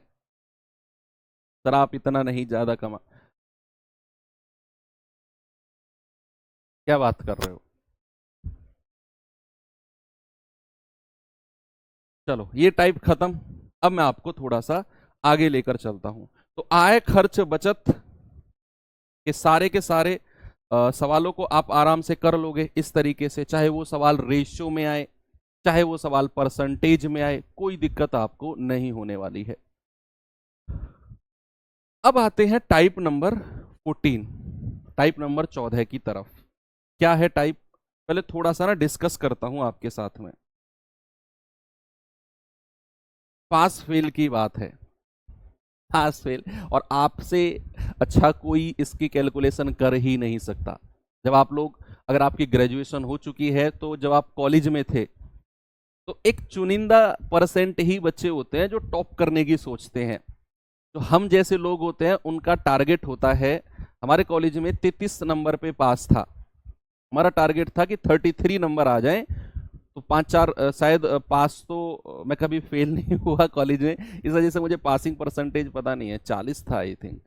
सर आप इतना नहीं, ज्यादा कमा, क्या बात कर रहे हो? चलो ये टाइप खत्म। अब मैं आपको थोड़ा सा आगे लेकर चलता हूं। तो आय खर्च बचत के सारे सवालों को आप आराम से कर लोगे इस तरीके से, चाहे वो सवाल रेशियो में आए, चाहे वो सवाल परसेंटेज में आए, कोई दिक्कत आपको नहीं होने वाली है। अब आते हैं टाइप नंबर 14, टाइप नंबर 14 की तरफ। क्या है टाइप? पहले थोड़ा सा ना डिस्कस करता हूं आपके साथ में। पास फेल की बात है, पास फेल, और आपसे अच्छा कोई इसकी कैलकुलेशन कर ही नहीं सकता। जब आप लोग, अगर आपकी ग्रेजुएशन हो चुकी है, तो जब आप कॉलेज में थे तो एक चुनिंदा परसेंट ही बच्चे होते हैं जो टॉप करने की सोचते हैं। तो हम जैसे लोग होते हैं उनका टारगेट होता है, हमारे कॉलेज में 33 नंबर पे पास था। हमारा टारगेट था कि 33 नंबर आ जाएं, तो 5-4 शायद पास तो मैं कभी फेल नहीं हुआ कॉलेज में, इस वजह से मुझे पासिंग परसेंटेज पता नहीं है, 40 था आई थिंक,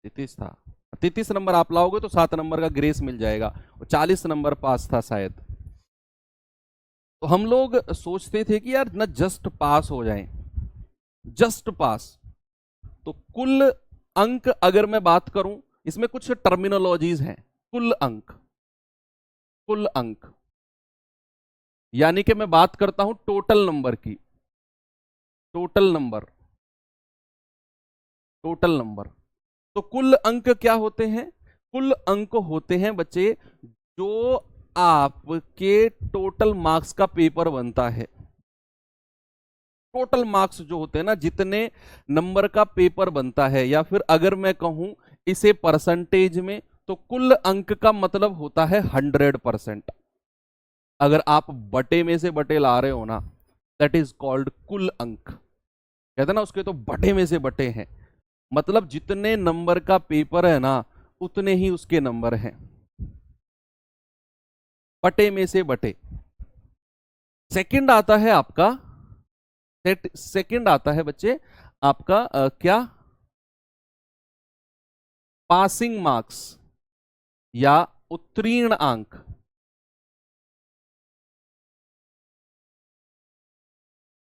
33 था। 33 नंबर आप लाओगे तो 7 नंबर का ग्रेस मिल जाएगा, और 40 नंबर पास था शायद। तो हम लोग सोचते थे कि यार ना जस्ट पास हो जाए, जस्ट पास। तो कुल अंक अगर मैं बात करूं, इसमें कुछ टर्मिनोलॉजीज हैं। कुल अंक, कुल अंक यानी कि मैं बात करता हूं टोटल नंबर की, टोटल नंबर, टोटल नंबर। तो कुल अंक क्या होते हैं? कुल अंक होते हैं बच्चे जो आपके टोटल मार्क्स का पेपर बनता है। टोटल मार्क्स जो होते हैं ना, जितने नंबर का पेपर बनता है, या फिर अगर मैं कहूं इसे परसेंटेज में, तो कुल अंक का मतलब होता है 100%। अगर आप बटे में से बटे ला रहे हो ना, दैट इज कॉल्ड कुल अंक। कहते हैं ना उसके तो बटे में से बटे हैं, मतलब जितने नंबर का पेपर है ना उतने ही उसके नंबर हैं, बटे में से बटे। सेकंड आता है आपका, सेकंड आता है बच्चे आपका क्या? पासिंग मार्क्स या उत्तीर्ण अंक।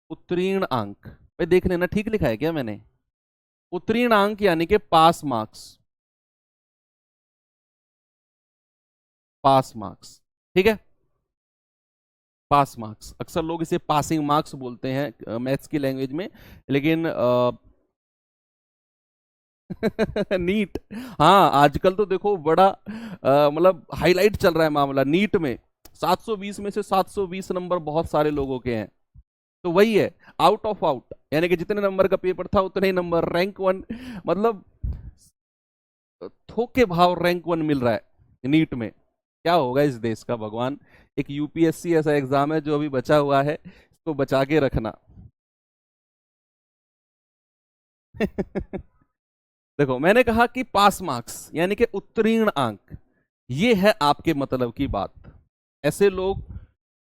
उत्तीर्ण अंक, भाई देख लेना ठीक लिखा है क्या मैंने? उत्तीर्ण अंक यानी कि पास मार्क्स, पास मार्क्स, ठीक है। पास मार्क्स, अक्सर लोग इसे पासिंग मार्क्स बोलते हैं मैथ्स की लैंग्वेज में, लेकिन नीट। हाँ आजकल तो देखो बड़ा मतलब हाईलाइट चल रहा है मामला नीट में। 720 में से 720 नंबर बहुत सारे लोगों के हैं। तो वही है, आउट ऑफ आउट, यानी कि जितने नंबर का पेपर था उतने ही नंबर, रैंक वन। मतलब थोक के भाव रैंक वन मिल रहा है नीट में। क्या होगा इस देश का भगवान। एक यूपीएससी ऐसा एग्जाम है जो अभी बचा हुआ है, इसको बचा के रखना। देखो मैंने कहा कि पास मार्क्स यानी कि उत्तीर्ण अंक, ये है आपके मतलब की बात। ऐसे लोग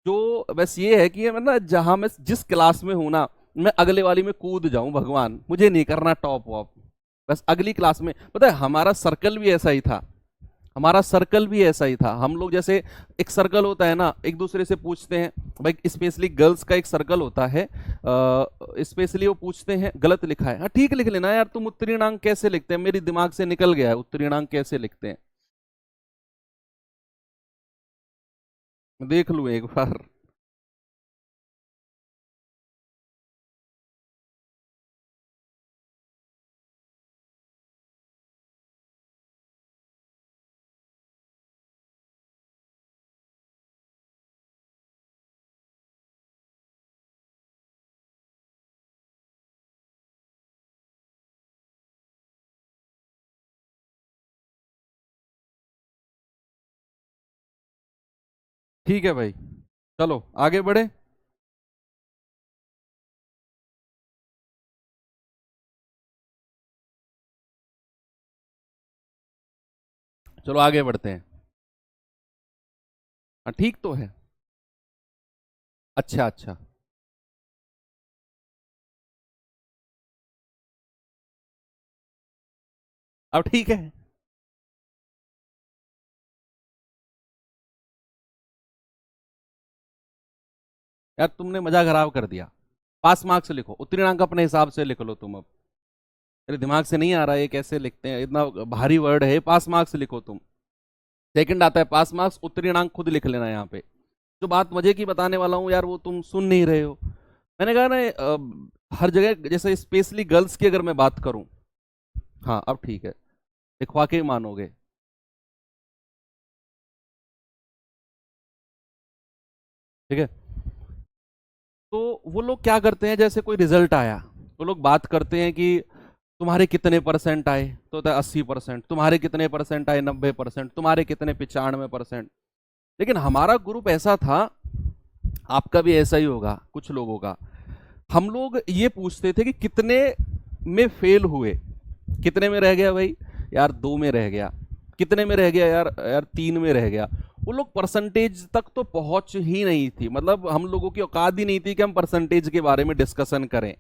जो बस ये है कि मैं ना जहां मैं जिस क्लास में हूं ना, मैं अगले वाली में कूद जाऊं भगवान, मुझे नहीं करना टॉप वॉप, बस अगली क्लास में। पता है हमारा सर्कल भी ऐसा ही था, हमारा सर्कल भी ऐसा ही था। हम लोग जैसे एक सर्कल होता है ना, एक दूसरे से पूछते हैं भाई, स्पेशली गर्ल्स का एक सर्कल होता है, स्पेशली वो पूछते हैं गलत लिखा है, हाँ ठीक लिख लेना यार, तुम उत्तीर्णांक कैसे लिखते हैं, मेरी दिमाग से निकल गया है उत्तीर्णांक कैसे लिखते हैं, देख लूं एक बार। ठीक है भाई, चलो आगे बढ़े। चलो आगे बढ़ते हैं। हाँ ठीक तो है। अच्छा अच्छा। अब ठीक है। यार तुमने मजा खराब कर दिया। पास मार्क्स लिखो, उत्तीर्णांक अपने हिसाब से लिख लो तुम अब। मेरे दिमाग से नहीं आ रहा है ये कैसे लिखते हैं, इतना भारी वर्ड है, पास मार्क्स लिखो तुम। सेकंड आता है पास मार्क्स, उत्तीर्णांक खुद लिख लेना यहाँ पे। जो बात मजे की बताने वाला हूँ यार वो तुम सुन नहीं रहे हो। मैंने कहा ना हर जगह जैसे स्पेशली गर्ल्स की अगर मैं बात करूं। हाँ अब ठीक है, लिखवा के ही मानोगे। ठीक है। तो वो लोग क्या करते हैं, जैसे कोई रिजल्ट आया तो लोग बात करते हैं कि तुम्हारे कितने परसेंट आए, तो होता है 80%, तुम्हारे कितने परसेंट आए 90%, तुम्हारे कितने 95%। लेकिन हमारा ग्रुप ऐसा था, आपका भी ऐसा ही होगा कुछ लोगों का। हम लोग ये पूछते थे कि कितने में फेल हुए, कितने में रह गया भाई, यार 2 में रह गया, कितने में रह गया यार, यार 3 में रह गया। वो लोग परसेंटेज तक तो पहुंच ही नहीं थी, मतलब हम लोगों की औकात ही नहीं थी कि हम परसेंटेज के बारे में डिस्कशन करें।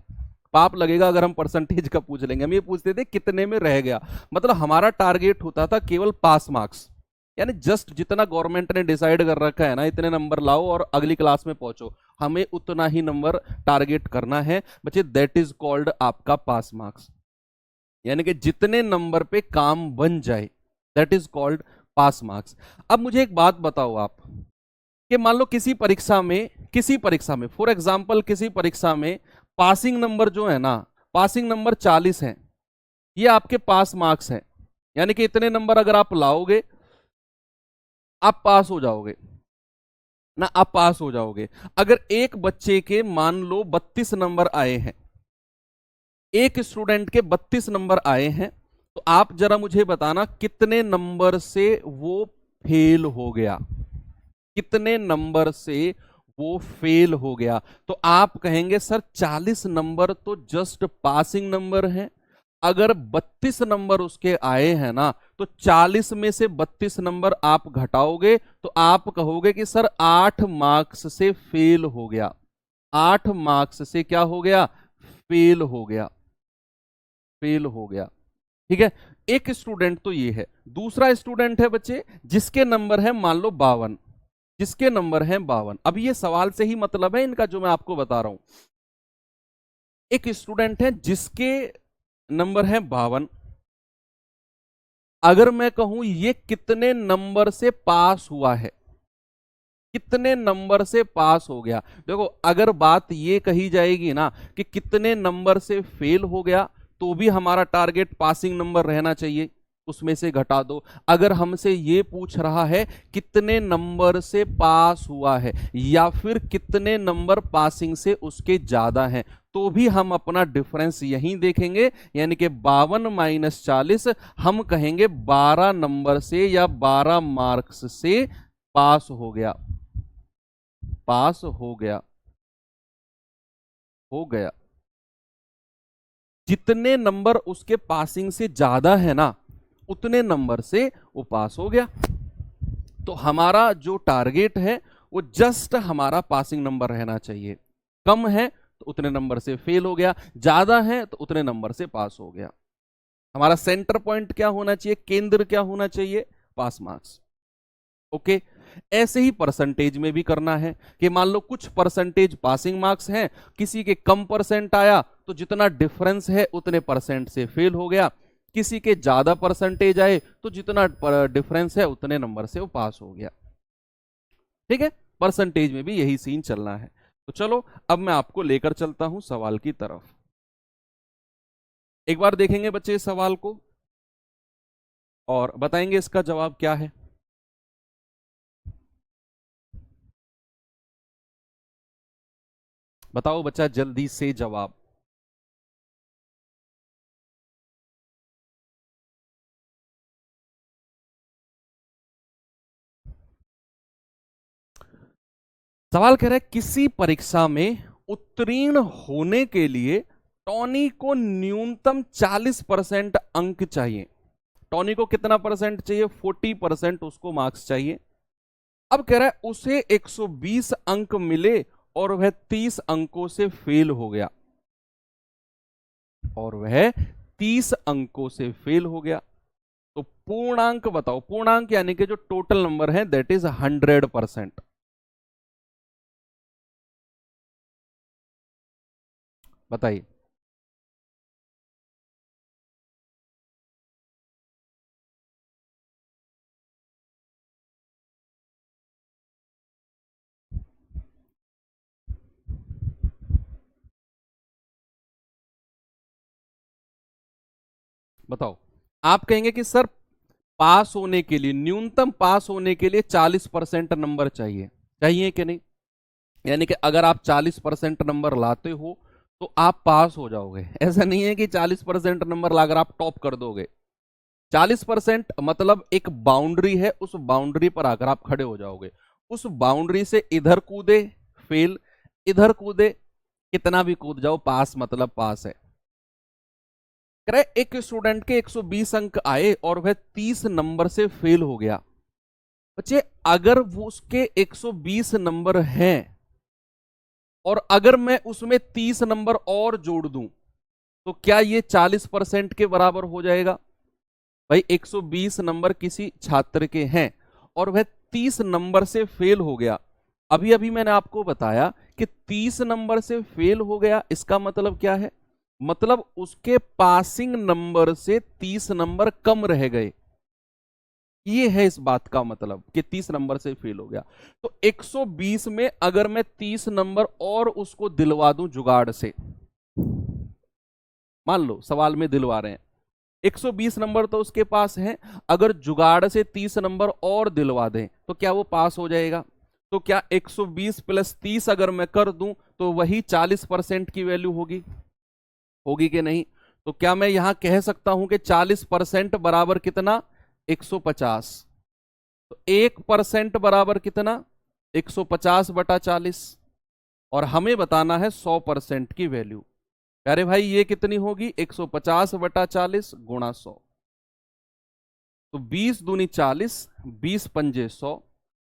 पाप लगेगा अगर हम परसेंटेज का पूछ लेंगे, हम ये पूछते थे कितने में रह गया। मतलब हमारा टारगेट होता था केवल पास मार्क्स, यानी जस्ट जितना गवर्नमेंट ने डिसाइड कर रखा है ना, इतने नंबर लाओ और अगली क्लास में पहुंचो, हमें उतना ही नंबर टारगेट करना है बच्चे। दैट इज कॉल्ड आपका पास मार्क्स, यानी कि जितने नंबर पे काम बन जाए, that is called pass marks. अब मुझे एक बात बताओ आप, कि मान लो किसी परीक्षा में फॉर एग्जाम्पल किसी परीक्षा में पासिंग नंबर जो है ना, पासिंग नंबर 40 है, ये आपके पास मार्क्स है। यानी कि इतने नंबर अगर आप लाओगे, आप पास हो जाओगे ना, आप पास हो जाओगे। अगर एक बच्चे के मान लो 32 नंबर आए हैं, एक स्टूडेंट के 32 नंबर आए हैं, तो आप जरा मुझे बताना कितने नंबर से वो फेल हो गया, कितने नंबर से वो फेल हो गया। तो आप कहेंगे सर 40 नंबर तो जस्ट पासिंग नंबर है, अगर 32 नंबर उसके आए हैं ना, तो 40 में से 32 नंबर आप घटाओगे तो आप कहोगे कि सर 8 मार्क्स से फेल हो गया, 8 मार्क्स से क्या हो गया, फेल हो गया, फेल हो गया। ठीक है। एक स्टूडेंट तो ये है, दूसरा स्टूडेंट है बच्चे जिसके नंबर है मान लो 52, जिसके नंबर है 52। अब ये सवाल से ही मतलब है इनका जो मैं आपको बता रहा हूं। एक स्टूडेंट है जिसके नंबर है 52, अगर मैं कहूं ये कितने नंबर से पास हुआ है, कितने नंबर से पास हो गया, देखो अगर बात ये कही जाएगी ना कि कितने नंबर से फेल हो गया, तो भी हमारा टारगेट पासिंग नंबर रहना चाहिए, उसमें से घटा दो। अगर हमसे ये पूछ रहा है कितने नंबर से पास हुआ है या फिर कितने नंबर पासिंग से उसके ज्यादा हैं, तो भी हम अपना डिफरेंस यहीं देखेंगे, यानी कि 52 माइनस 40 हम कहेंगे 12 नंबर से या 12 मार्क्स से पास हो गया, पास हो गया, हो गया। जितने नंबर उसके पासिंग से ज्यादा है ना, उतने नंबर से वो पास हो गया। तो हमारा जो टारगेट है वो जस्ट हमारा पासिंग नंबर रहना चाहिए। कम है तो उतने नंबर से फेल हो गया, ज्यादा है तो उतने नंबर से पास हो गया। हमारा सेंटर पॉइंट क्या होना चाहिए, केंद्र क्या होना चाहिए, पास मार्क्स। ओके। ऐसे ही परसेंटेज में भी करना है कि मान लो कुछ परसेंटेज पासिंग मार्क्स हैं, किसी के कम परसेंट आया तो जितना डिफरेंस है उतने परसेंट से फेल हो गया, किसी के ज्यादा परसेंटेज आए तो जितना डिफरेंस है उतने नंबर से वो पास हो गया। ठीक है, परसेंटेज में भी यही सीन चलना है। तो चलो अब मैं आपको लेकर चलता हूं सवाल की तरफ। एक बार देखेंगे बच्चे इस सवाल को और बताएंगे इसका जवाब क्या है। बताओ बच्चा जल्दी से जवाब। सवाल कह रहा है किसी परीक्षा में उत्तीर्ण होने के लिए टॉनी को न्यूनतम 40% अंक चाहिए। टॉनी को कितना परसेंट चाहिए, 40% उसको मार्क्स चाहिए। अब कह रहा है उसे 120 अंक मिले और वह 30 अंकों से फेल हो गया, और वह 30 अंकों से फेल हो गया। तो पूर्णांक बताओ, पूर्णांक यानी कि जो टोटल नंबर है दैट इज 100%। बताइए। बताओ। आप कहेंगे कि सर पास होने के लिए, न्यूनतम पास होने के लिए 40% नंबर चाहिए, चाहिए कि नहीं? यानी कि अगर आप 40% नंबर लाते हो तो आप पास हो जाओगे। ऐसा नहीं है कि 40% नंबर लाकर आप टॉप कर दोगे। 40% मतलब एक बाउंड्री है, उस बाउंड्री पर आकर आप खड़े हो जाओगे। उस बाउंड्री से इधर कूदे फेल, इधर कूदे कितना भी कूद जाओ पास, मतलब पास है। कह रहे एक स्टूडेंट के 120 अंक आए और वह 30 नंबर से फेल हो गया। बच्चे अगर वो उसके 120 नंबर हैं और अगर मैं उसमें 30 नंबर और जोड़ दूं तो क्या ये 40% के बराबर हो जाएगा? भाई 120 नंबर किसी छात्र के हैं और वह 30 नंबर से फेल हो गया। अभी अभी मैंने आपको बताया कि 30 नंबर से फेल हो गया, इसका मतलब क्या है? मतलब उसके पासिंग नंबर से 30 नंबर कम रह गए। ये है इस बात का मतलब कि 30 नंबर से फेल हो गया। तो 120 में अगर मैं 30 नंबर और उसको दिलवा दूं जुगाड़ से, मान लो सवाल में दिलवा रहे हैं, 120 नंबर तो उसके पास है, अगर जुगाड़ से 30 नंबर और दिलवा दें तो क्या वो पास हो जाएगा? तो क्या 120 प्लस 30 अगर मैं कर दूं तो वही 40% की वैल्यू होगी, होगी कि नहीं? तो क्या मैं यहां कह सकता हूं कि 40% बराबर कितना, 150? तो 1% बराबर कितना, 150/40। और हमें बताना है 100% की वैल्यू। अरे भाई ये कितनी होगी, 150/40 गुणा 100। तो 20 दूनी 40, 20 पंजे 100,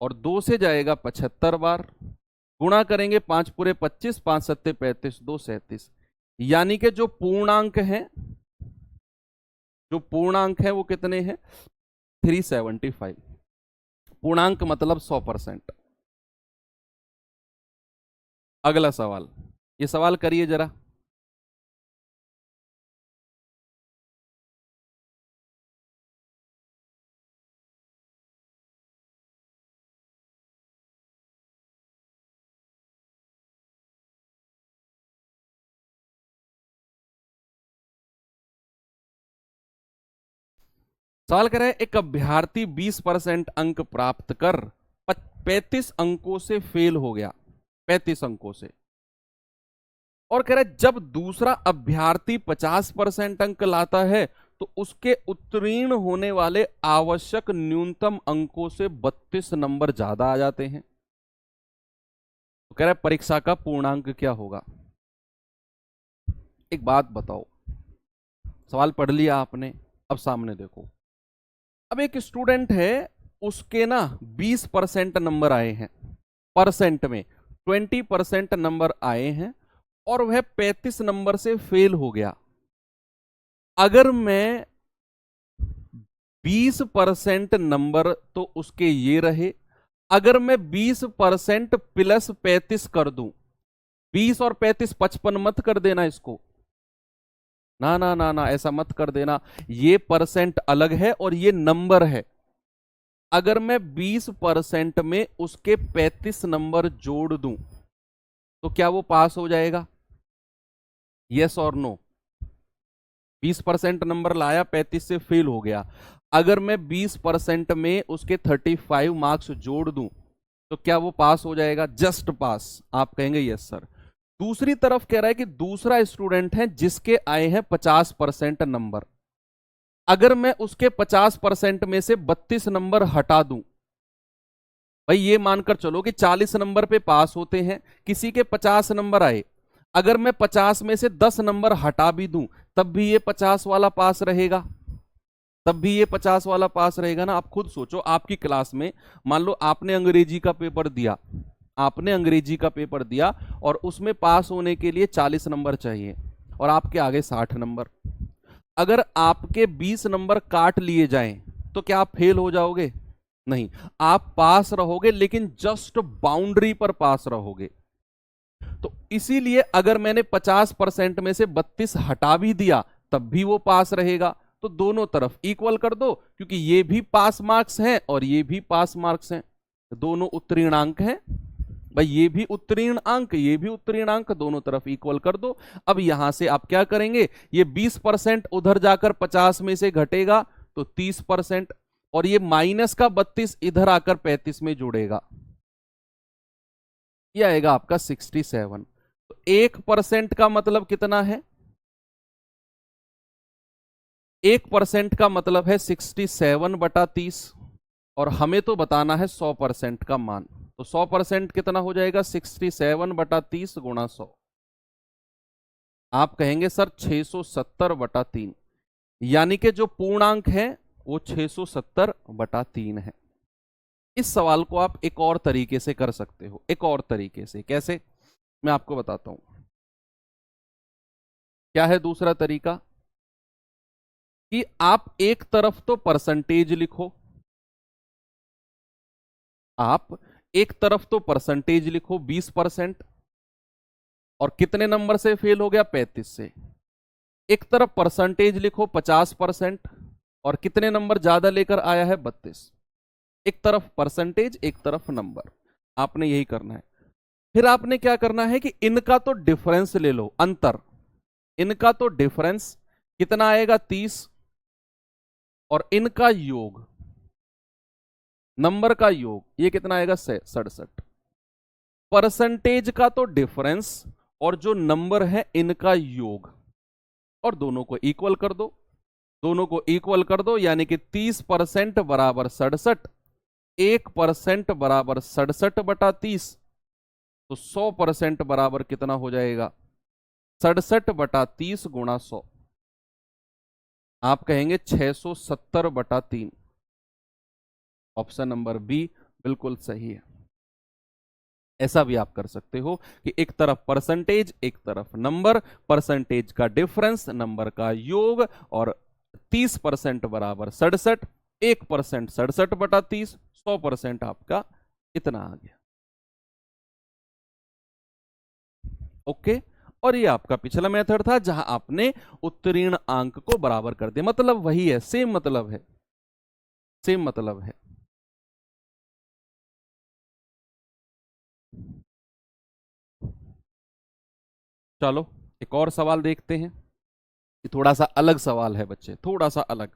और 2 से जाएगा 75 बार। गुणा करेंगे 5 पूरे 25, 5 सत्ते 35, 2 37। यानी कि जो पूर्णांक है, जो पूर्णांक है वो कितने हैं, 375। पूर्णांक मतलब 100%। अगला सवाल, ये सवाल करिए जरा। सवाल कह रहा है एक अभ्यर्थी 20% अंक प्राप्त कर 35 अंकों से फेल हो गया, 35 अंकों से, और कह रहा है जब दूसरा अभ्यर्थी 50% अंक लाता है तो उसके उत्तीर्ण होने वाले आवश्यक न्यूनतम अंकों से 32 नंबर ज्यादा आ जाते हैं। तो कह रहा है परीक्षा का पूर्णांक क्या होगा। एक बात बताओ, सवाल पढ़ लिया आपने, अब सामने देखो। अब एक स्टूडेंट है, उसके ना 20% नंबर आए हैं, परसेंट में 20% नंबर आए हैं, और वह 35 नंबर से फेल हो गया। अगर मैं 20% नंबर तो उसके ये रहे, अगर मैं 20% प्लस 35 कर दूं, 20 और 35 55 मत कर देना इसको, ना ना ना ना, ऐसा मत कर देना। ये परसेंट अलग है और ये नंबर है। अगर मैं 20% में उसके 35 नंबर जोड़ दूं तो क्या वो पास हो जाएगा? यस और नो? 20% नंबर लाया, 35 से फेल हो गया। अगर मैं 20% में उसके 35 मार्क्स जोड़ दूं तो क्या वो पास हो जाएगा? जस्ट पास। आप कहेंगे यस सर। दूसरी तरफ कह रहा है कि दूसरा स्टूडेंट है जिसके आए हैं 50% नंबर, अगर मैं उसके 50% में से 32 नंबर हटा दूं, भाई ये मानकर चलो कि 40 नंबर पे पास होते हैं, किसी के 50 नंबर आए, अगर मैं 50 में से 10 नंबर हटा भी दूं तब भी ये 50 वाला पास रहेगा, तब भी ये 50 वाला पास रहेगा ना। आप खुद सोचो, आपकी क्लास में मान लो आपने अंग्रेजी का पेपर दिया, आपने अंग्रेजी का पेपर दिया और उसमें पास होने के लिए 40 नंबर चाहिए और आपके आगे 60 नंबर। अगर आपके 20 नंबर काट लिए जाएं तो क्या आप फेल हो जाओगे? नहीं, आप पास रहोगे, लेकिन जस्ट बाउंड्री पर पास रहोगे। तो इसीलिए अगर मैंने 50% में से 32 हटा भी दिया तब भी वो पास रहेगा। तो दोनों तरफ इक्वल कर दो, क्योंकि ये भी पास मार्क्स हैं और ये भी पास मार्क्स हैं, दोनों उत्तीर्ण अंक हैं। भाई ये भी उत्तीर्ण अंक, ये भी उत्तीर्ण अंक, दोनों तरफ इक्वल कर दो। अब यहां से आप क्या करेंगे, ये 20% उधर जाकर 50 में से घटेगा तो 30%, और ये माइनस का 32 इधर आकर 35 में जुड़ेगा, ये आएगा आपका 67। तो 1% का मतलब कितना है? 1% का मतलब है 67/30, और हमें तो बताना है 100% का मान। तो 100% कितना हो जाएगा? 67/30 गुणा 100। आप कहेंगे सर 670/3, यानी कि जो पूर्णांक है वो 670/3 है। इस सवाल को आप एक और तरीके से कर सकते हो, एक और तरीके से। कैसे? मैं आपको बताता हूं। क्या है दूसरा तरीका? कि आप एक तरफ तो परसेंटेज लिखो, आप एक तरफ तो परसेंटेज लिखो 20%, और कितने नंबर से फेल हो गया? 35 से। एक तरफ परसेंटेज लिखो 50%, और कितने नंबर ज्यादा लेकर आया है? 32। एक तरफ परसेंटेज, एक तरफ नंबर, आपने यही करना है। फिर आपने क्या करना है कि इनका तो डिफरेंस ले लो, अंतर, इनका तो डिफरेंस कितना आएगा? 30, और इनका योग, नंबर का योग, ये कितना आएगा? 67। परसेंटेज का तो डिफरेंस और जो नंबर है इनका योग, और दोनों को इक्वल कर दो, दोनों को इक्वल कर दो, यानी कि 30% बराबर 67, 1% बराबर 67/30, तो 100% बराबर कितना हो जाएगा? 67/30 गुणा 100। आप कहेंगे 670/3। ऑप्शन नंबर बी बिल्कुल सही है। ऐसा भी आप कर सकते हो कि एक तरफ परसेंटेज, एक तरफ नंबर, परसेंटेज का डिफरेंस, नंबर का योग, और 30% बराबर 67, 1% 67/30, 100% आपका इतना आ गया। ओके। और ये आपका पिछला मेथड था जहां आपने उत्तीर्ण अंक को बराबर कर दिया, मतलब वही है, सेम मतलब है, सेम मतलब है। चलो एक और सवाल देखते हैं। ये थोड़ा सा अलग सवाल है बच्चे, थोड़ा सा अलग।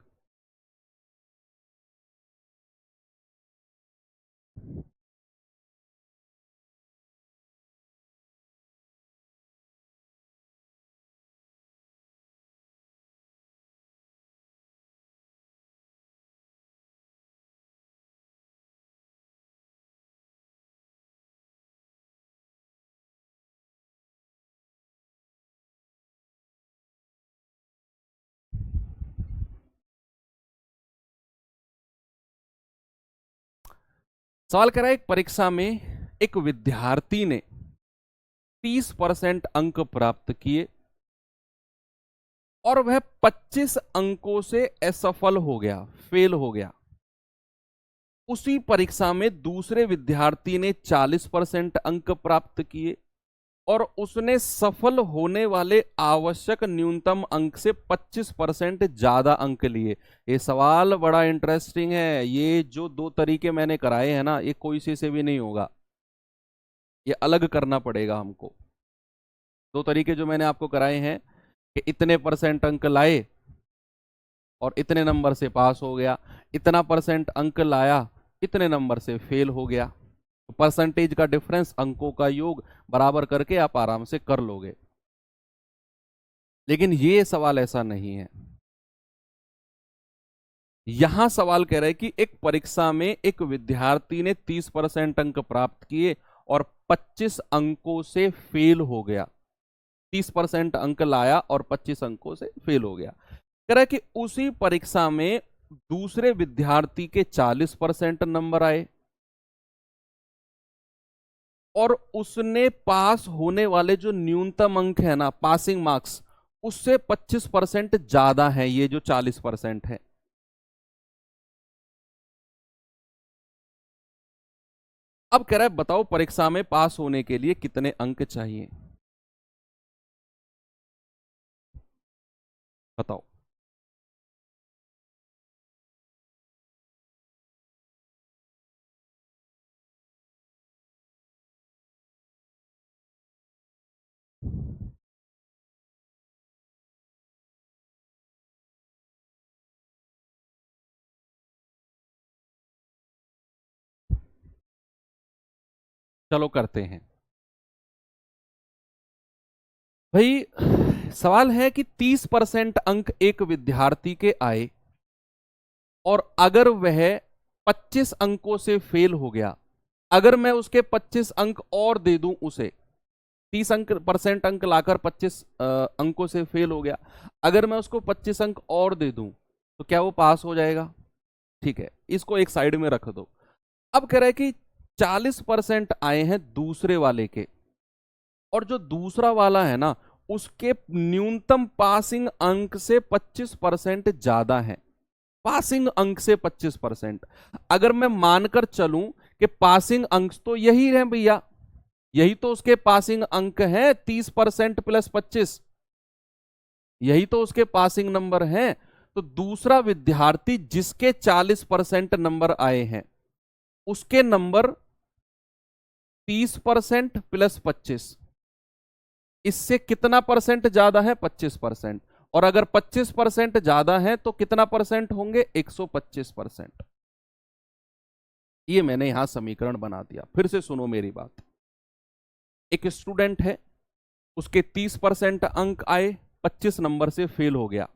सवाल कह रहा है एक परीक्षा में एक विद्यार्थी ने 30% अंक प्राप्त किए और वह 25 अंकों से असफल हो गया, फेल हो गया। उसी परीक्षा में दूसरे विद्यार्थी ने 40% अंक प्राप्त किए और उसने सफल होने वाले आवश्यक न्यूनतम अंक से 25% ज्यादा अंक लिए। ये सवाल बड़ा इंटरेस्टिंग है। ये जो दो तरीके मैंने कराए हैं ना, ये कोई से भी नहीं होगा, ये अलग करना पड़ेगा हमको। दो तरीके जो मैंने आपको कराए हैं कि इतने परसेंट अंक लाए और इतने नंबर से पास हो गया, इतना परसेंट अंक लाया, इतने नंबर से फेल हो गया। परसेंटेज का डिफरेंस, अंकों का योग बराबर करके आप आराम से कर लोगे। लेकिन ये सवाल ऐसा नहीं है। यहां सवाल कह रहा है कि एक परीक्षा में एक विद्यार्थी ने 30% अंक प्राप्त किए और 25 अंकों से फेल हो गया। 30% अंक लाया और 25 अंकों से फेल हो गया। कह रहा है कि उसी परीक्षा में दूसरे विद्यार्थी के 40% नंबर आए और उसने पास होने वाले जो न्यूनतम अंक है ना, पासिंग मार्क्स, उससे 25% ज्यादा है ये जो 40% है। अब कह रहा है बताओ परीक्षा में पास होने के लिए कितने अंक चाहिए, बताओ। चलो करते हैं भाई। सवाल है कि 30% अंक एक विद्यार्थी के आए और अगर वह 25 अंकों से फेल हो गया, अगर मैं उसके 25 अंक और दे दूं उसे, 30% अंक लाकर 25 अंकों से फेल हो गया, अगर मैं उसको 25 अंक और दे दूं तो क्या वो पास हो जाएगा? ठीक है, इसको एक साइड में रख दो। अब कह रहा है कि 40% आए हैं दूसरे वाले के, और जो दूसरा वाला है ना, उसके न्यूनतम पासिंग अंक से 25% ज्यादा है। पासिंग अंक से 25%। अगर मैं मानकर चलूं कि पासिंग अंक तो यही है भैया, यही तो उसके पासिंग अंक है, 30% प्लस 25, यही तो उसके पासिंग नंबर हैं। तो दूसरा विद्यार्थी जिसके 40% नंबर आए हैं, उसके नंबर 30% प्लस 25, इससे कितना परसेंट ज्यादा है? 25%। और अगर 25% ज्यादा है तो कितना परसेंट होंगे? 125%। ये मैंने यहां समीकरण बना दिया। फिर से सुनो मेरी बात। एक स्टूडेंट है, उसके 30% अंक आए, 25 नंबर से फेल हो गया।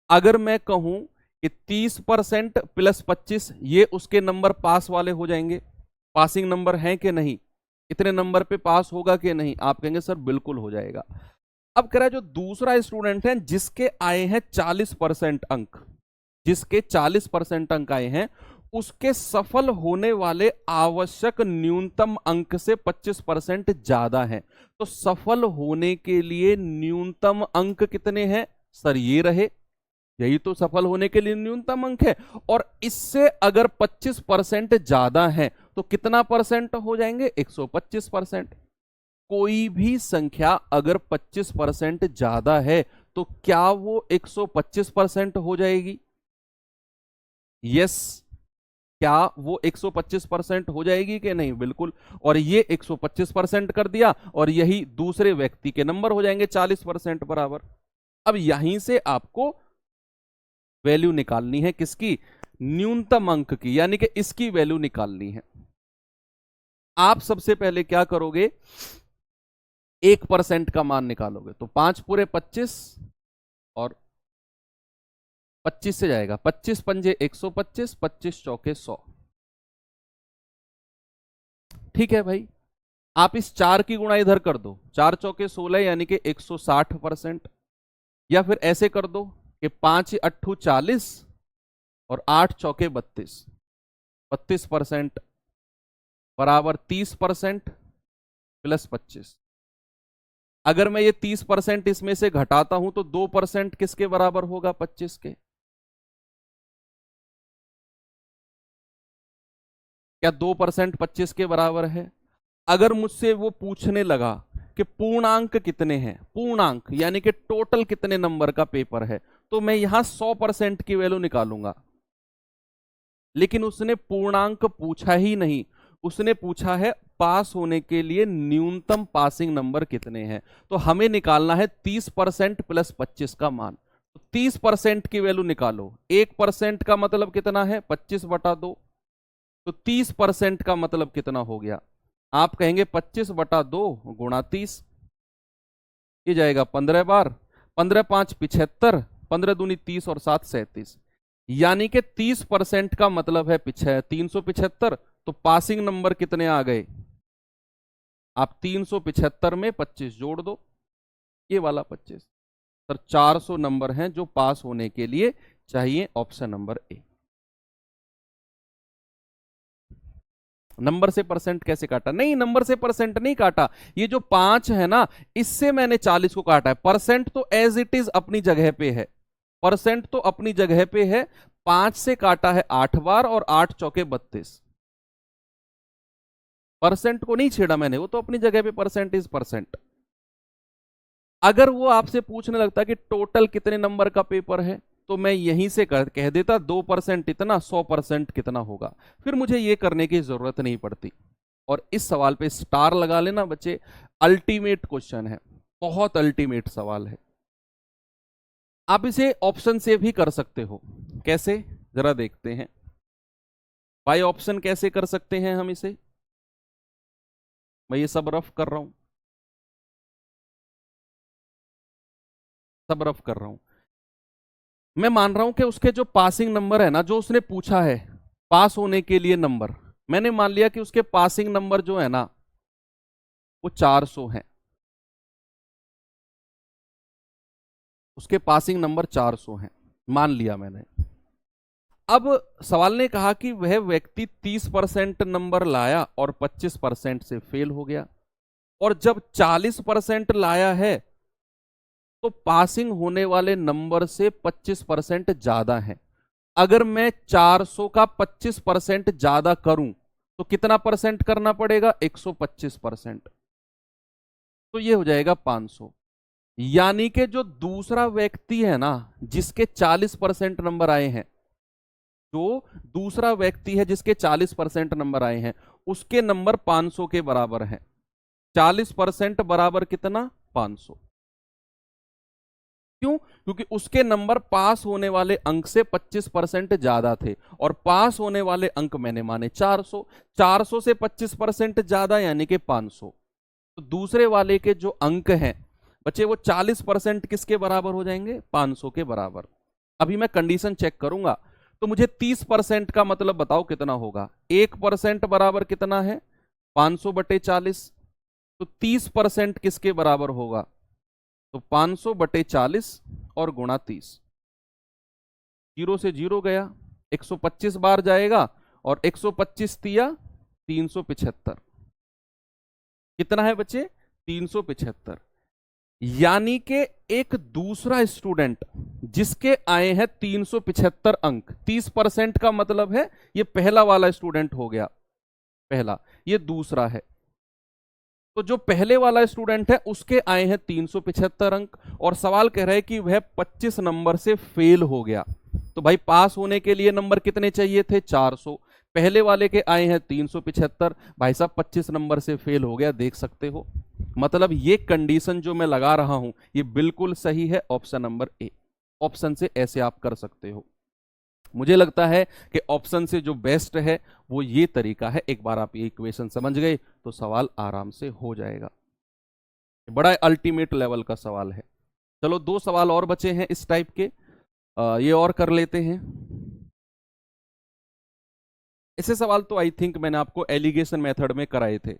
अगर मैं कहूं कि 30% प्लस 25, ये उसके नंबर पास वाले हो जाएंगे, पासिंग नंबर हैं कि नहीं, इतने नंबर पे पास होगा कि नहीं? आप कहेंगे सर बिल्कुल हो जाएगा। अब कह रहा है जो दूसरा स्टूडेंट है जिसके आए हैं 40% अंक, जिसके 40% अंक आए हैं, उसके सफल होने वाले आवश्यक न्यूनतम अंक से 25% ज्यादा है। तो सफल होने के लिए न्यूनतम अंक कितने हैं सर? ये रहे, यही तो सफल होने के लिए न्यूनतम अंक है। और इससे अगर 25% ज्यादा है तो कितना परसेंट हो जाएंगे? 125%। कोई भी संख्या अगर 25% ज्यादा है तो क्या वो 125% हो जाएगी? यस। क्या वो 125% हो जाएगी कि नहीं? बिल्कुल। और ये 125% कर दिया और यही दूसरे व्यक्ति के नंबर हो जाएंगे 40% बराबर। अब यहीं से आपको वैल्यू निकालनी है, किसकी? न्यूनतम अंक की, यानी कि इसकी वैल्यू निकालनी है। आप सबसे पहले क्या करोगे? 1% का मान निकालोगे। तो 5 पूरे 25 और 25 से जाएगा, 25 पंजे 125, 25 चौके 100। ठीक है भाई, आप इस 4 की गुणा इधर कर दो, 4 चौके 16 यानी कि 160%। या फिर ऐसे कर दो कि 5 अट्ठू 40 और 8 चौके 32, 32%। बराबर 30% प्लस 25। अगर मैं ये 30% इसमें से घटाता हूं तो 2% किसके बराबर होगा? 25 के। क्या 2% 25 के बराबर है? अगर मुझसे वो पूछने लगा कि पूर्णांक कितने हैं, पूर्णांक यानी कि टोटल कितने नंबर का पेपर है, तो मैं यहां 100% की वैल्यू निकालूंगा। लेकिन उसने पूर्णांक पूछा ही नहीं, उसने पूछा है पास होने के लिए न्यूनतम पासिंग नंबर कितने हैं। तो हमें निकालना है 30% प्लस 25 का मान। तो 30% की वैल्यू निकालो। 1% का मतलब कितना है? 25/2। तो 30% का मतलब कितना हो गया? आप कहेंगे 25/2 गुणा 30, ये जाएगा 15 बार। 15 5 75, 15 दूनी 30 और 7 37। यानी कि 30% का मतलब है 375। तो पासिंग नंबर कितने आ गए? आप 375 में 25 जोड़ दो, ये वाला 25। सर 400 नंबर हैं जो पास होने के लिए चाहिए, ऑप्शन नंबर ए। नंबर से परसेंट कैसे काटा? नहीं, नंबर से परसेंट नहीं काटा, ये जो 5 है ना, इससे मैंने 40 को काटा है। परसेंट तो एज इट इज अपनी जगह पे है, परसेंट तो अपनी जगह पे है। 5 से काटा है 8 बार और 8 चौके 32। परसेंट को नहीं छेड़ा मैंने, वो तो अपनी जगह पे परसेंट इज परसेंट। अगर वो आपसे पूछने लगता कि टोटल कितने नंबर का पेपर है, तो मैं यहीं से कह देता 2% इतना, 100% कितना होगा, फिर मुझे ये करने की जरूरत नहीं पड़ती। और इस सवाल पे स्टार लगा लेना बच्चे, अल्टीमेट क्वेश्चन है, बहुत अल्टीमेट सवाल है। आप इसे ऑप्शन से भी कर सकते हो। कैसे? जरा देखते हैं। बाय ऑप्शन कैसे कर सकते हैं हम इसे? मैं ये सब रफ कर रहा हूं, सब रफ कर रहा हूं। मैं मान रहा हूं कि उसके जो पासिंग नंबर है ना, जो उसने पूछा है पास होने के लिए नंबर, मैंने मान लिया कि उसके पासिंग नंबर जो है ना वो 400 है। उसके पासिंग नंबर 400 हैं, मान लिया मैंने। अब सवाल ने कहा कि वह व्यक्ति 30% नंबर लाया और 25% से फेल हो गया, और जब 40% लाया है तो पासिंग होने वाले नंबर से 25% ज्यादा है। अगर मैं 400 का 25% ज्यादा करूं तो कितना परसेंट करना पड़ेगा? 125%। तो ये हो जाएगा 500। यानी कि जो दूसरा व्यक्ति है ना, जिसके 40% नंबर आए हैं, जो दूसरा व्यक्ति है जिसके 40% नंबर आए हैं, उसके नंबर 500 के बराबर हैं। 40% बराबर कितना? 500। क्यों? क्योंकि उसके नंबर पास होने वाले अंक से 25% ज्यादा थे, और पास होने वाले अंक मैंने माने 400। 400 से 25% ज्यादा यानी कि 500। तो दूसरे वाले के जो अंक हैं बच्चे, वो 40% किसके बराबर हो जाएंगे? 500 के बराबर। अभी मैं कंडीशन चेक करूंगा, तो मुझे 30% का मतलब बताओ कितना होगा? 1% बराबर कितना है? 500/40। तो 30% किसके बराबर होगा? तो 500/40 और गुणा 30। जीरो से जीरो गया, 125 बार जाएगा, और 125 तिया 375। कितना है बच्चे? 375। यानी कि एक दूसरा स्टूडेंट जिसके आए हैं 375 अंक, 30% का मतलब है ये पहला वाला स्टूडेंट हो गया, पहला, ये दूसरा है। तो जो पहले वाला स्टूडेंट है उसके आए हैं 375 अंक, और सवाल कह रहा है कि वह 25 नंबर से फेल हो गया। तो भाई पास होने के लिए नंबर कितने चाहिए थे? 400। पहले वाले के आए हैं 375, भाई साहब 25 नंबर से फेल हो गया, देख सकते हो। मतलब ये कंडीशन जो मैं लगा रहा हूं ये बिल्कुल सही है, ऑप्शन नंबर ए। ऑप्शन से ऐसे आप कर सकते हो। मुझे लगता है कि ऑप्शन से जो बेस्ट है वो ये तरीका है। एक बार आप ये इक्वेशन समझ गए तो सवाल आराम से हो जाएगा। बड़ा अल्टीमेट लेवल का सवाल है। चलो 2 सवाल और बचे हैं इस टाइप के, ये और कर लेते हैं। ऐसे सवाल तो आई थिंक मैंने आपको एलिगेशन मेथड में कराए थे,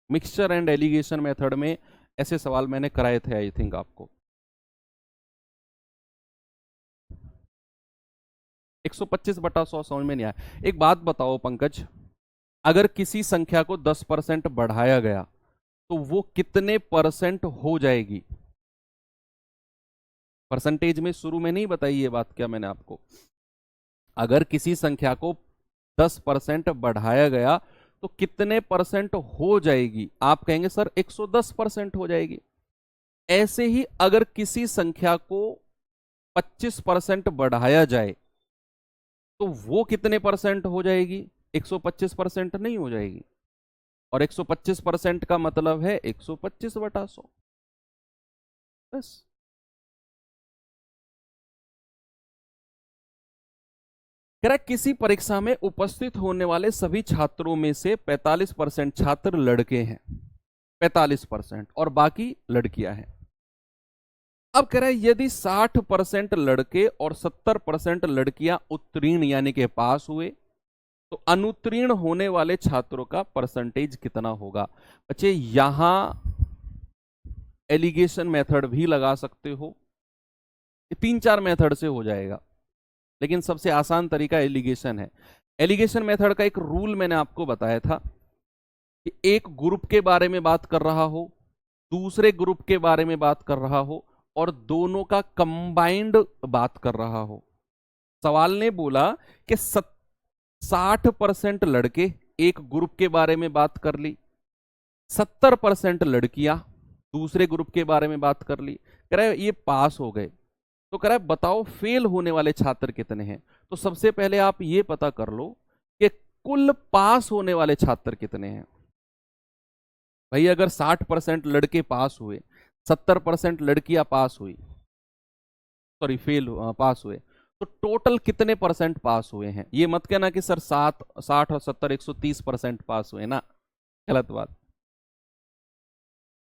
मिक्सचर एंड एलिगेशन मेथड में ऐसे सवाल मैंने कराए थे आई थिंक आपको। 125/100 समझ में नहीं आया। एक बात बताओ पंकज, अगर किसी संख्या को 10% बढ़ाया गया तो वो कितने परसेंट हो जाएगी? परसेंटेज में शुरू में नहीं बताई ये बात क्या मैंने आपको? अगर किसी संख्या को 10% बढ़ाया गया तो कितने परसेंट हो जाएगी? आप कहेंगे सर 110% हो जाएगी। ऐसे ही अगर किसी संख्या को 25% बढ़ाया जाए तो वो कितने परसेंट हो जाएगी? 125% नहीं हो जाएगी। और 125% का मतलब है 125/100। बस। कह रहा किसी परीक्षा में उपस्थित होने वाले सभी छात्रों में से 45% छात्र लड़के हैं, 45% और बाकी लड़कियां हैं। अब कह रहा है यदि 60% लड़के और 70% लड़कियां उत्तीर्ण यानी कि पास हुए तो अनुत्तीर्ण होने वाले छात्रों का परसेंटेज कितना होगा? बच्चे यहां एलिगेशन मेथड भी लगा सकते हो, ये 3-4 मेथड से हो जाएगा, लेकिन सबसे आसान तरीका एलिगेशन है। एलिगेशन मेथड का एक रूल मैंने आपको बताया था कि एक ग्रुप के बारे में बात कर रहा हो, दूसरे ग्रुप के बारे में बात कर रहा हो और दोनों का कंबाइंड बात कर रहा हो। सवाल ने बोला कि 60% लड़के एक ग्रुप के बारे में बात कर ली, 70% लड़कियां दूसरे ग्रुप के बारे में बात कर ली। कह रहा है ये पास हो गए, तो कह रहा है बताओ फेल होने वाले छात्र कितने हैं? तो सबसे पहले आप ये पता कर लो कि कुल पास होने वाले छात्र कितने हैं। भाई अगर 60% लड़के पास हुए, 70% लड़कियां पास हुई, सॉरी फेल पास हुए, तो टोटल कितने परसेंट पास हुए हैं? ये मत कहना कि सर 60 और 70 130% पास हुए ना, गलत बात।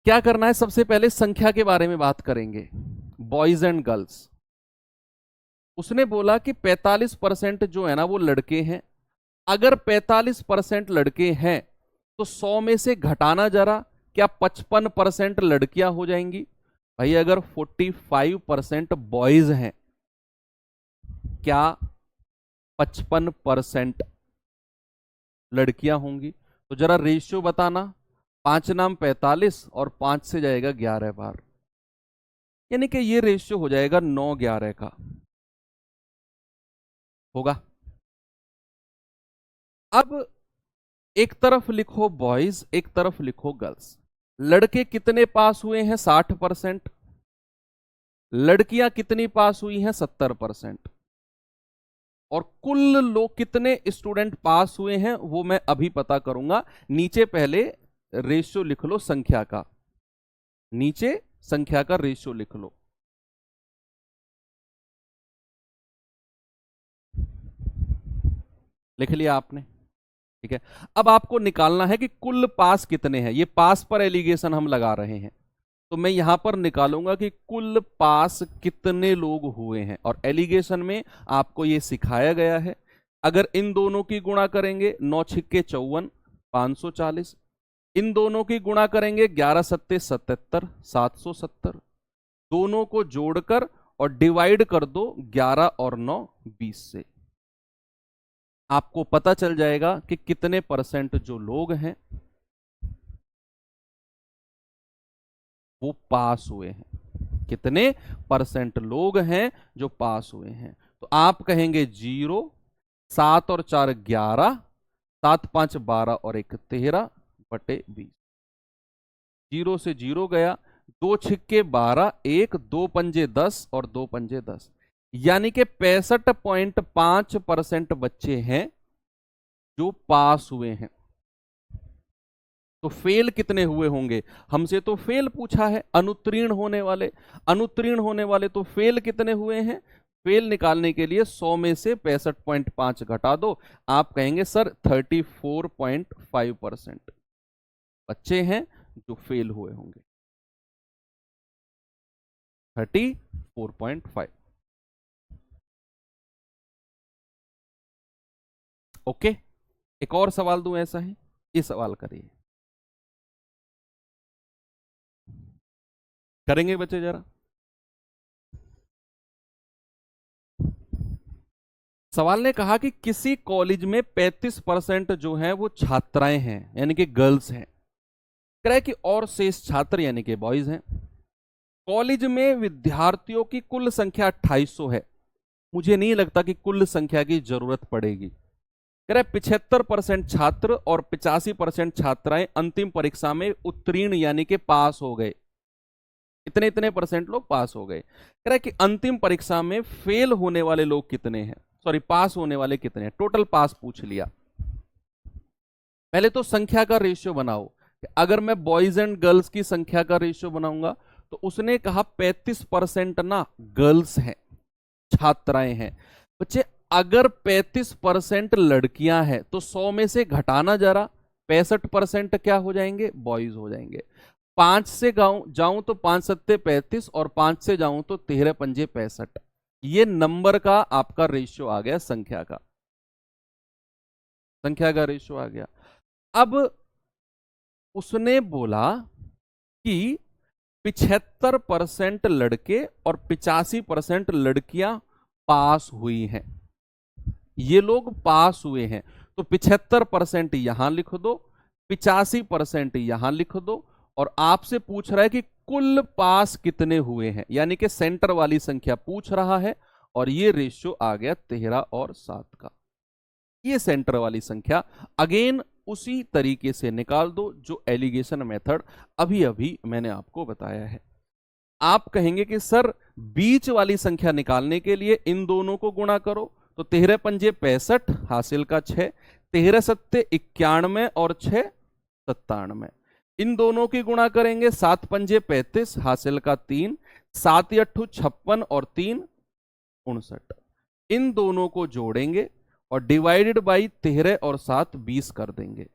क्या करना है, सबसे पहले संख्या के बारे में बात करेंगे, बॉयज एंड गर्ल्स। उसने बोला कि 45% जो है ना वो लड़के हैं। अगर 45% लड़के हैं तो 100 में से घटाना जरा, क्या 55% लड़कियां हो जाएंगी? भाई अगर 45% बॉयज हैं, क्या 55% लड़कियां होंगी? तो जरा रेशियो बताना, 5 नाम 45 और 5 से जाएगा 11 बार, यानी कि ये रेशियो हो जाएगा 9-11 का होगा। अब एक तरफ लिखो बॉयज, एक तरफ लिखो गर्ल्स। लड़के कितने पास हुए हैं? 60%। लड़कियां कितनी पास हुई हैं? 70%। और कुल लोग कितने स्टूडेंट पास हुए हैं वो मैं अभी पता करूंगा। नीचे पहले रेशियो लिख लो संख्या का, नीचे संख्या का रेशियो लिख लो। लिख लिया आपने? ठीक है। अब आपको निकालना है कि कुल पास कितने हैं। ये पास पर एलिगेशन हम लगा रहे हैं, तो मैं यहां पर निकालूंगा कि कुल पास कितने लोग हुए हैं। और एलिगेशन में आपको ये सिखाया गया है, अगर इन दोनों की गुणा करेंगे 9 छिक्के 54, 540। इन दोनों की गुणा करेंगे 11 सत्ते 77, 770। दोनों को जोड़कर और डिवाइड कर दो 11 और 9 20 से, आपको पता चल जाएगा कि कितने परसेंट जो लोग हैं वो पास हुए हैं, कितने परसेंट लोग हैं जो पास हुए हैं। तो आप कहेंगे 0, 7 और 4 11, 7 5 12 और 1 13 बटे 20। 0 से 0 गया, 2 छिक्के 12, 1 2 पंजे 10 और 2 पंजे 10, यानी कि 65.5% बच्चे हैं जो पास हुए हैं। तो फेल कितने हुए होंगे? हमसे तो फेल पूछा है, अनुत्तीर्ण होने वाले। अनुत्तीर्ण होने वाले तो फेल कितने हुए हैं? फेल निकालने के लिए 100 में से 65.5 घटा दो, आप कहेंगे सर 34.5% बच्चे हैं जो फेल हुए होंगे। 34.5। ओके, एक और सवाल दूं ऐसा है, ये सवाल करिए, करेंगे बच्चे जरा। सवाल ने कहा कि किसी कॉलेज में 35% जो है वो छात्राएं हैं, यानी कि गर्ल्स हैं, कह रहा है कि और शेष छात्र यानी कि बॉयज हैं। कॉलेज में विद्यार्थियों की कुल संख्या 2800 है। मुझे नहीं लगता कि कुल संख्या की जरूरत पड़ेगी। कह रहा है 75% छात्र और 85% छात्राएं अंतिम परीक्षा में उत्तीर्ण यानी कि पास हो गए। इतने इतने परसेंट लोग पास हो गए। कह रहा है कि अंतिम परीक्षा में फेल होने वाले लोग कितने हैं, सॉरी पास होने वाले कितने हैं। टोटल पास पूछ लिया। पहले तो संख्या का रेशियो बनाओ। अगर मैं बॉयज एंड गर्ल्स की संख्या का रेशियो बनाऊंगा तो उसने कहा 35% ना गर्ल्स हैं, छात्राएं हैं। बच्चे अगर 35% लड़कियां हैं तो 100 में से घटाना जरा, 65% क्या हो जाएंगे, बॉयज हो जाएंगे। 5 से जाऊं तो 5 सत्ते 35 और 5 से जाऊं तो 13 पंजे 65। ये नंबर का आपका रेशियो आ गया, संख्या का रेशियो आ गया। अब उसने बोला कि 75% लड़के और 85% लड़कियां पास हुई हैं। ये लोग पास हुए हैं तो 75% यहां लिख दो, 85% यहां लिख दो, और आपसे पूछ रहा है कि कुल पास कितने हुए हैं, यानी कि सेंटर वाली संख्या पूछ रहा है। और ये रेशियो आ गया 13 और 7 का। ये सेंटर वाली संख्या अगेन उसी तरीके से निकाल दो जो एलिगेशन मेथड अभी अभी मैंने आपको बताया है। आप कहेंगे कि सर बीच वाली संख्या निकालने के लिए इन दोनों को गुणा करो, तो 13 पंजे 65 हासिल का 6, 13 सत्ते 91 और 6 97। इन दोनों की गुणा करेंगे, 7 पंजे 35 हासिल का 3, 7 अट्ठू 56 और 3 59। इन दोनों को जोड़ेंगे और डिवाइडेड बाई 13 और 7 20 कर देंगे।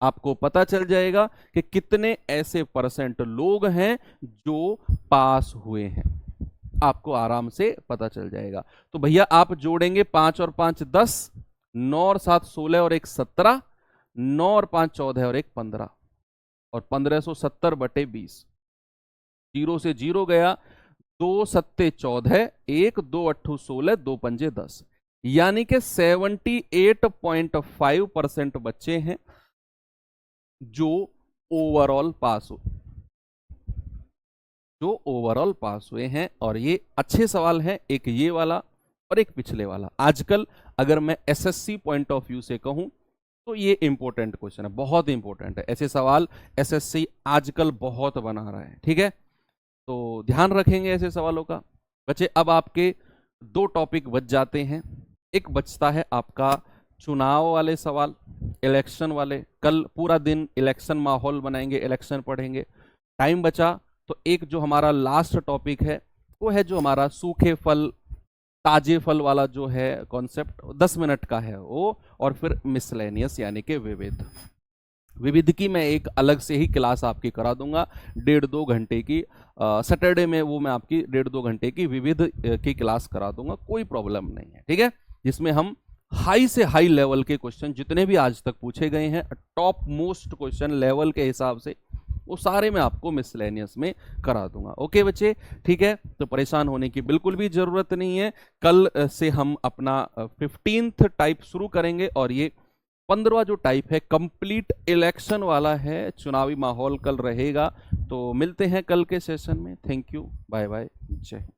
आपको पता चल जाएगा कि कितने ऐसे परसेंट लोग हैं जो पास हुए हैं। आपको आराम से पता चल जाएगा। तो भैया आप जोड़ेंगे 5 और 5 10, 9 और 7 16 और 1 17, 9 और 5 14 और 1 15, और 1570 बटे 20। 0 से 0 गया, 2 सत्ते 14, 1 2 अट्ठू 16, 2 पंजे 10, यानी कि 78.5% बच्चे हैं जो ओवरऑल पास हुए हैं। और ये अच्छे सवाल हैं, एक ये वाला और एक पिछले वाला। आजकल अगर मैं एसएससी पॉइंट ऑफ व्यू से कहूं तो ये इंपॉर्टेंट क्वेश्चन है, बहुत इंपॉर्टेंट है। ऐसे सवाल एसएससी आजकल बहुत बना रहा है, ठीक है। तो ध्यान रखेंगे ऐसे सवालों का। बच्चे अब आपके 2 टॉपिक बच जाते हैं। एक बचता है आपका चुनाव वाले सवाल, इलेक्शन वाले। कल पूरा दिन इलेक्शन माहौल बनाएंगे, इलेक्शन पढ़ेंगे। टाइम बचा तो एक जो हमारा लास्ट टॉपिक है वो है जो हमारा सूखे फल ताजे फल वाला जो है कॉन्सेप्ट, 10 मिनट का है वो। और फिर मिसलेनियस यानी कि विविध की मैं एक अलग से ही क्लास आपकी करा दूंगा, 1.5-2 घंटे की। सैटरडे में वो मैं आपकी 1.5-2 घंटे की विविध की क्लास करा दूंगा, कोई प्रॉब्लम नहीं है, ठीक है। जिसमें हम हाई से हाई लेवल के क्वेश्चन जितने भी आज तक पूछे गए हैं, टॉप मोस्ट क्वेश्चन लेवल के हिसाब से, वो सारे मैं आपको मिसलेनियस में करा दूंगा। ओके बच्चे, ठीक है। तो परेशान होने की बिल्कुल भी जरूरत नहीं है। कल से हम अपना 15th टाइप शुरू करेंगे और ये 15वां जो टाइप है कंप्लीट इलेक्शन वाला है, चुनावी माहौल कल रहेगा। तो मिलते हैं कल के सेशन में। थैंक यू, बाय बाय, जय हिंद।